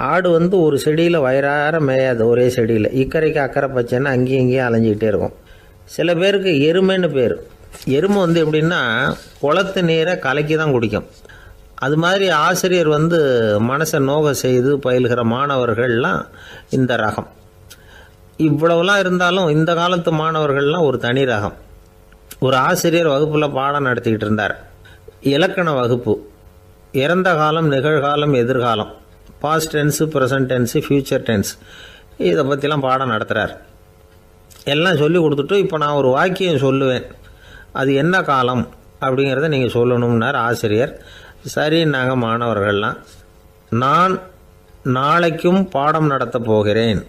ஆடு ஒரு செடியில் வயிறார மேயாது, ஒரே செடியில் இக்கரைக்கு அக்கறை பச்சைன்னா அங்கேயும் இங்கேயும் அலைஞ்சிக்கிட்டே இருக்கும். சில பேருக்கு எருமைன்னு பேர். எருமை எப்படின்னா குளத்து நீரை கலக்கி தான் குடிக்கும். அது மாதிரி ஆசிரியர் மனசை நோக செய்து பயில்கிற மாணவர்கள்லாம் இந்த ரகம். இவ்வளவுலாம் இருந்தாலும் இந்த காலத்து மாணவர்கள்லாம் ஒரு தனி ரகம். ஒரு ஆசிரியர் வகுப்பில் பாடம் நடத்திக்கிட்டு இருந்தார். இலக்கண வகுப்பு. இறந்த காலம், நிகழ்காலம், எதிர்காலம், past tense, present tense, future tense, இதை பற்றிலாம் பாடம் நடத்துகிறார். எல்லாம் சொல்லி கொடுத்துட்டு இப்போ நான் ஒரு வாக்கியம் சொல்லுவேன், அது என்ன காலம் அப்படிங்கிறத நீங்கள் சொல்லணும்னார் ஆசிரியர். சரின்னாங்க மாணவர்கள்லாம். நான் நாளைக்கும் பாடம் நடத்தப் போகிறேன்,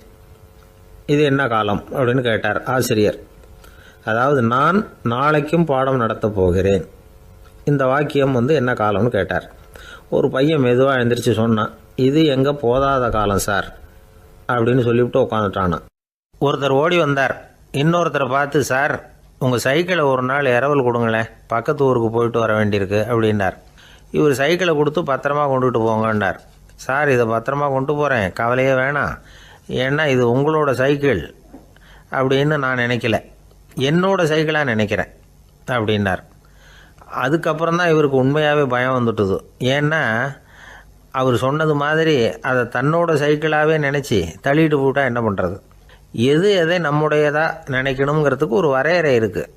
இது என்ன காலம் அப்படின்னு கேட்டார் ஆசிரியர். அதாவது நான் நாளைக்கும் பாடம் நடத்தப் போகிறேன், இந்த வாக்கியம் என்ன காலம்னு கேட்டார். ஒரு பையன் மெதுவாக எழுந்திரிச்சு சொன்னான், இது எங்கே போதாத காலம் சார் அப்படின்னு சொல்லிவிட்டு உட்காந்துட்டானா. ஒருத்தர் ஓடி வந்தார், இன்னொருத்தரை பார்த்து, சார் உங்கள் சைக்கிளை ஒரு நாள் இரவல் கொடுங்களேன், பக்கத்து ஊருக்கு போயிட்டு வர வேண்டியிருக்கு அப்படின்னார். இவர் சைக்கிளை கொடுத்து பத்திரமா கொண்டுகிட்டு போங்கன்னார். சார் இதை பத்திரமா கொண்டு போகிறேன், கவலையே வேணாம், ஏன்னா இது உங்களோட சைக்கிள் அப்படின்னு நான் நினைக்கல, என்னோட சைக்கிளாக நினைக்கிறேன் அப்படின்னார். அதுக்கப்புறம் தான் இவருக்கு உண்மையாகவே பயம் வந்துட்டுது. ஏன்னா அவர் சொன்னது மாதிரி அதை தன்னோட சைக்கிளாகவே நினச்சி தள்ளிட்டு போட்டால் என்ன பண்ணுறது? எது எதை நம்முடையதாக நினைக்கணுங்கிறதுக்கு ஒரு வரையறை இருக்குது.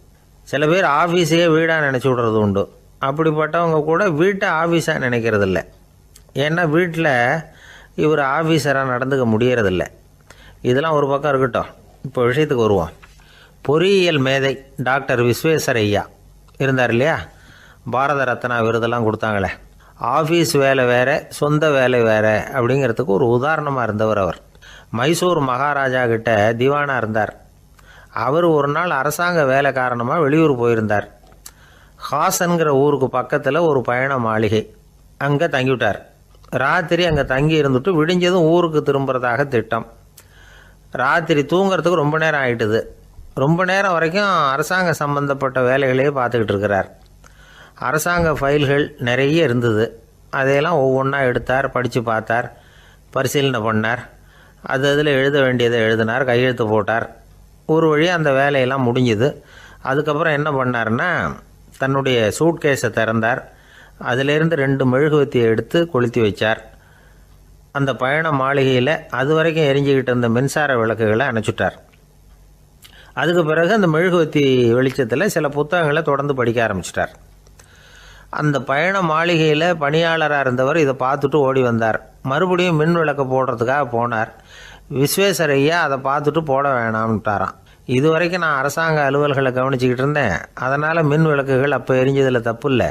சில பேர் ஆஃபீஸையே வீடாக நினச்சி விடுறது உண்டு. அப்படிப்பட்டவங்க கூட வீட்டை ஆஃபீஸாக நினைக்கிறதில்ல. ஏன்னா வீட்டில் இவர் ஆஃபீஸராக நடந்துக்க முடியறதில்ல. இதெல்லாம் ஒரு பக்கம் இருக்கட்டும், இப்போ விஷயத்துக்கு வருவோம். பொறியியல் மேதை டாக்டர் விஸ்வேஸ்வரய்யா இருந்தார் இல்லையா, பாரத ரத்னா விருதெல்லாம் கொடுத்தாங்களே. ஆஃபீஸ் வேலை வேறு, சொந்த வேலை வேறு அப்படிங்கிறதுக்கு ஒரு உதாரணமாக இருந்தவர் அவர். மைசூர் மகாராஜா கிட்ட திவானாக இருந்தார். அவர் ஒரு நாள் அரசாங்க வேலை காரணமாக வெளியூர் போயிருந்தார். ஹாசன்கிற ஊருக்கு பக்கத்தில் ஒரு பயண மாளிகை, அங்கே தங்கிவிட்டார். ராத்திரி அங்கே தங்கி இருந்துட்டு விடிஞ்சதும் ஊருக்கு திரும்புறதாக திட்டம். ராத்திரி தூங்கிறதுக்கு ரொம்ப நேரம் ஆகிட்டுது. ரொம்ப நேரம் வரைக்கும் அரசாங்க சம்பந்தப்பட்ட வேலைகளையே பார்த்துக்கிட்டு இருக்கிறார். அரசாங்க ஃபைல்கள் நிறைய இருந்தது. அதையெல்லாம் ஒவ்வொன்றா எடுத்தார், படித்து பார்த்தார், பரிசீலனை பண்ணார். அதில் எழுத வேண்டியதை எழுதினார், கையெழுத்து போட்டார். ஒரு வழியாக அந்த வேலையெல்லாம் முடிஞ்சுது. அதுக்கப்புறம் என்ன பண்ணார்னா, தன்னுடைய சூட்கேஸை திறந்தார். அதிலேருந்து 2 மெழுகுவத்தியை எடுத்து கொளுத்தி வச்சார். அந்த பயண மாளிகையில் அது வரைக்கும் எரிஞ்சிக்கிட்டு இருந்த மின்சார விளக்குகளை அணைச்சிட்டார். அதுக்கு பிறகு அந்த மெழுகுவத்தி வெளிச்சத்தில் சில புத்தகங்களை தொடர்ந்து படிக்க ஆரம்பிச்சிட்டார். அந்த பயண மாளிகையில் பணியாளராக இருந்தவர் இதை பார்த்துட்டு ஓடி வந்தார். மறுபடியும் மின் விளக்கு போடுறதுக்காக போனார். விஸ்வேஸ்வரய்யா அதை பார்த்துட்டு போட வேணாம்ட்டாராம். இது வரைக்கும் நான் அரசாங்க அலுவல்களை கவனிச்சிக்கிட்டு இருந்தேன், அதனால் மின் விளக்குகள் அப்போ எரிஞ்சதில் தப்பு இல்லை.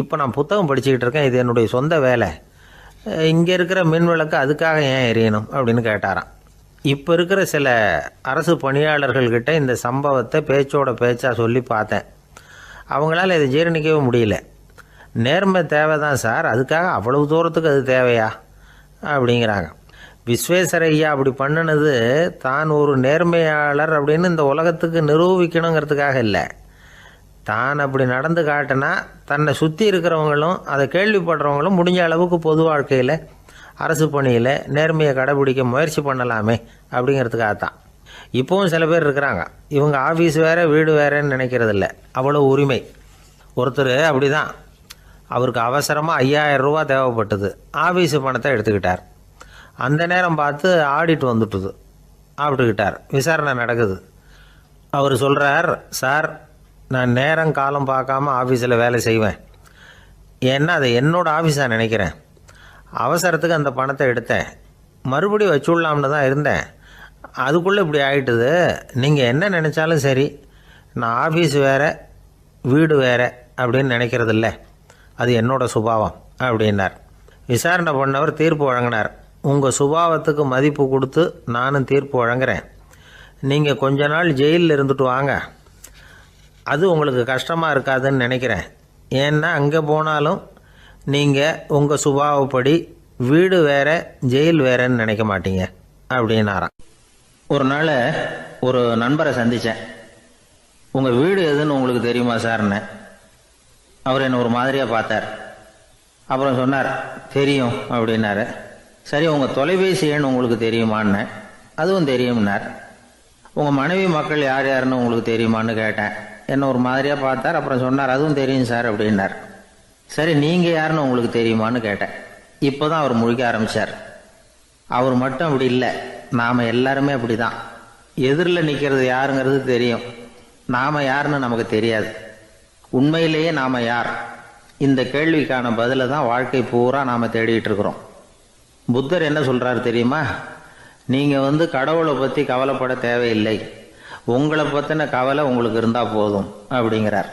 இப்போ நான் புத்தகம் படிச்சுக்கிட்டு இருக்கேன், இது என்னுடைய சொந்த வேலை, இங்கே இருக்கிற மின் விளக்கு அதுக்காக ஏன் எரியணும் அப்படின்னு கேட்டாராம். இப்போ இருக்கிற சில அரசு பணியாளர்கள்கிட்ட இந்த சம்பவத்தை பேச்சோட பேச்சாக சொல்லி பார்த்தேன். அவங்களால இதை ஜீரணிக்கவே முடியல. நேர்மை தேவை தான் சார், அதுக்காக அவ்வளவு தூரத்துக்கு அது தேவையா அப்படிங்கிறாங்க. விஸ்வேஸ்வரய்யா அப்படி பண்ணினது தான் ஒரு நேர்மையாளர் அப்படின்னு இந்த உலகத்துக்கு நிரூபிக்கணுங்கிறதுக்காக இல்லை. தான் அப்படி நடந்து காட்டினா தன்னை சுற்றி இருக்கிறவங்களும் அதை கேள்விப்படுறவங்களும் முடிஞ்ச அளவுக்கு பொது வாழ்க்கையில் அரசு பணியில் நேர்மையை கடைபிடிக்க முயற்சி பண்ணலாமே அப்படிங்கிறதுக்காகத்தான். இப்போவும் சில பேர் இருக்கிறாங்க, இவங்க ஆஃபீஸ் வேறு வீடு வேறேன்னு நினைக்கிறதில்ல, அவ்வளோ உரிமை. ஒருத்தர் அப்படி தான், அவருக்கு அவசரமாக 5000 ரூபா தேவைப்பட்டது. ஆஃபீஸு பணத்தை எடுத்துக்கிட்டார். அந்த நேரம் பார்த்து ஆடிட் வந்துட்டுது, ஆப்பிட்டுக்கிட்டார். விசாரணை நடக்குது. அவர் சொல்கிறார், சார் நான் நேரம் காலம் பார்க்காம ஆஃபீஸில் வேலை செய்வேன், ஏன்னா அதை என்னோடய ஆஃபீஸாக நினைக்கிறேன். அவசரத்துக்கு அந்த பணத்தை எடுத்தேன், மறுபடியும் வச்சுடலாம்னு தான் இருந்தேன், அதுக்குள்ளே இப்படி ஆகிட்டுது. நீங்கள் என்ன நினச்சாலும் சரி, நான் ஆஃபீஸ் வேறு வீடு வேறு அப்படின்னு நினைக்கிறதில்ல, அது என்னோடய சுபாவம் அப்படின்னார். விசாரணை பண்ணவர் தீர்ப்பு வழங்கினார். உங்கள் சுபாவத்துக்கு மதிப்பு கொடுத்து நானும் தீர்ப்பு வழங்குறேன். நீங்கள் கொஞ்ச நாள் ஜெயிலில் இருந்துட்டு வாங்க, அது உங்களுக்கு கஷ்டமாக இருக்காதுன்னு நினைக்கிறேன். ஏன்னா அங்கே போனாலும் நீங்கள் உங்கள் சுபாவப்படி வீடு வேறு ஜெயில் வேறேன்னு நினைக்க மாட்டீங்க அப்படின்னாராம். ஒரு நாள் ஒரு நண்பரை சந்தித்தேன். உங்கள் வீடு எதுன்னு உங்களுக்கு தெரியுமா சார்ன்னு. அவர் என்னை ஒரு மாதிரியாக பார்த்தார். அப்புறம் சொன்னார், தெரியும் அப்படின்னாரு. சரி, உங்கள் தொலைபேசி எண் உங்களுக்கு தெரியுமான்னு. அதுவும் தெரியும்னார். உங்கள் மனைவி மக்கள் யார் யாருன்னு உங்களுக்கு தெரியுமான்னு கேட்டேன். என்ன ஒரு மாதிரியாக பார்த்தார். அப்புறம் சொன்னார், அதுவும் தெரியும் சார் அப்படின்னார். சரி, நீங்கள் யாருன்னு உங்களுக்கு தெரியுமான்னு கேட்டேன். இப்போ தான் அவர் முழிக்க ஆரம்பித்தார். அவர் மட்டும் அப்படி இல்லை, நாம் எல்லாருமே அப்படி தான். எதிரில் நிற்கிறது யாருங்கிறது தெரியும், நாம் யாருன்னு நமக்கு தெரியாது. உண்மையிலேயே நாம் யார்? இந்த கேள்விக்கான பதிலை தான் வாழ்க்கை பூரா நாம் தேடிட்டு இருக்கிறோம். புத்தர் என்ன சொல்கிறாரு தெரியுமா? நீங்கள் கடவுளை பற்றி கவலைப்பட தேவையில்லை, உங்களை பற்றின கவலை உங்களுக்கு இருந்தால் போதும் அப்படிங்கிறார்.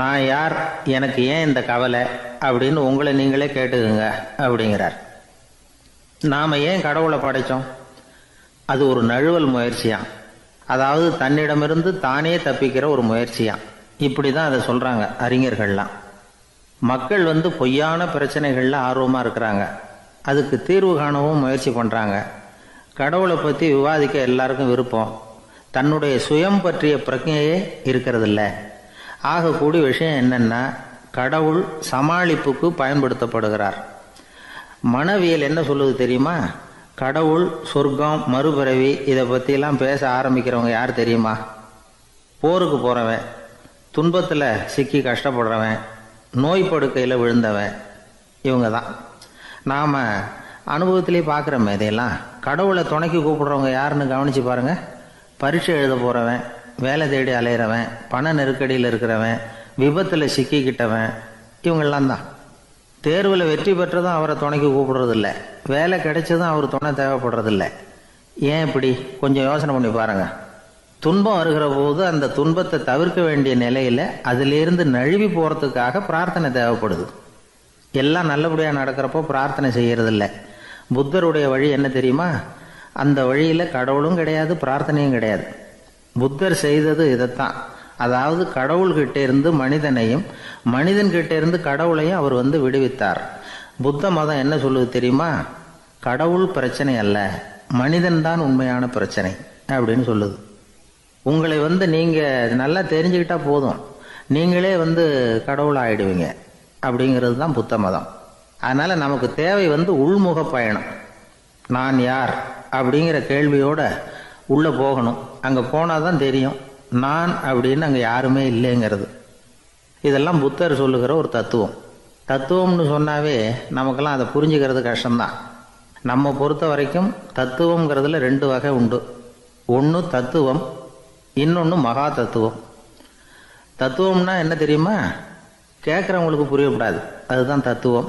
நான் யார், எனக்கு ஏன் இந்த கவலை அப்படின்னு உங்களை நீங்களே கேட்டுக்குங்க அப்படிங்கிறார். நாம் ஏன் கடவுளை படைத்தோம்? அது ஒரு நழுவல் முயற்சியாம். அதாவது தன்னிடமிருந்து தானே தப்பிக்கிற ஒரு முயற்சியாம். இப்படி தான் அதை சொல்கிறாங்க அறிஞர்கள்லாம். மக்கள் பொய்யான பிரச்சனைகளில் ஆர்வமாக இருக்கிறாங்க. அதுக்கு தீர்வு காணவும் முயற்சி பண்ணுறாங்க. கடவுளை பற்றி விவாதிக்க எல்லாருக்கும் விருப்பம். தன்னுடைய சுயம் பற்றிய பிரஜையே இருக்கிறதில்ல. ஆகக்கூடிய விஷயம் என்னென்னா, கடவுள் சமாளிப்புக்கு பயன்படுத்தப்படுகிறார். மனவியல் என்ன சொல்லுது தெரியுமா? கடவுள், சொர்க்கம், மறுபிறவி இதை பற்றிலாம் பேச ஆரம்பிக்கிறவங்க யார் தெரியுமா? போருக்கு போகிறவன், துன்பத்தில் சிக்கி கஷ்டப்படுறவன், நோய் படுக்கையில் விழுந்தவன், இவங்க தான். நாம் அனுபவத்திலே பார்க்குறோமே இதையெல்லாம். கடவுளை துணைக்கு கூப்பிடுறவங்க யாருன்னு கவனித்து பாருங்கள். பரீட்சை எழுத போகிறவன், வேலை தேடி அலையிறவன், பண நெருக்கடியில் இருக்கிறவன், விபத்தில் சிக்கிக்கிட்டவன், இவங்கெல்லாம் தான். தேர்வில் வெற்றி பெற்றதும் அவரை துணைக்கு கூப்பிடுறதில்ல, வேலை கிடைச்சதும் அவர் துணை தேவைப்படுறதில்ல. ஏன் இப்படி? கொஞ்சம் யோசனை பண்ணி பாருங்கள். துன்பம் வருகிற போது அந்த துன்பத்தை தவிர்க்க வேண்டிய நிலையில் அதிலிருந்து நழுவி போகிறதுக்காக பிரார்த்தனை தேவைப்படுது. எல்லாம் நல்லபடியாக நடக்கிறப்போ பிரார்த்தனை செய்யறதில்ல. புத்தருடைய வழி என்ன தெரியுமா? அந்த வழியில் கடவுளும் கிடையாது, பிரார்த்தனையும் கிடையாது. புத்தர் செய்தது இதைத்தான். அதாவது கடவுள்கிட்ட இருந்து மனிதனையும், மனிதன்கிட்ட இருந்து கடவுளையும் அவர் விடுவித்தார். புத்த மதம் என்ன சொல்லுது தெரியுமா? கடவுள் பிரச்சனை அல்ல, மனிதன்தான் உண்மையான பிரச்சனை அப்படின்னு சொல்லுது. உங்களை நீங்கள் நல்லா தெரிஞ்சுக்கிட்டா போதும், நீங்களே கடவுள் ஆயிடுவீங்க அப்படிங்கிறது தான் புத்த மதம். அதனால் நமக்கு தேவை உள்முக பயணம். நான் யார் அப்படிங்கிற கேள்வியோட உள்ளே போகணும். அங்கே போனால் தான் தெரியும் நான் அப்படின்னு அங்கே யாருமே இல்லைங்கிறது. இதெல்லாம் புத்தர் சொல்லுகிற ஒரு தத்துவம். தத்துவம்னு சொன்னாவே நமக்கெல்லாம் அதை புரிஞ்சுக்கிறது கஷ்டம்தான். நம்ம பொறுத்த வரைக்கும் தத்துவங்கிறதுல 2 வகை உண்டு. ஒன்று தத்துவம், இன்னொன்று மகா தத்துவம். தத்துவம்னா என்ன தெரியுமா? கேட்குறவங்களுக்கு புரியக்கூடாது, அதுதான் தத்துவம்.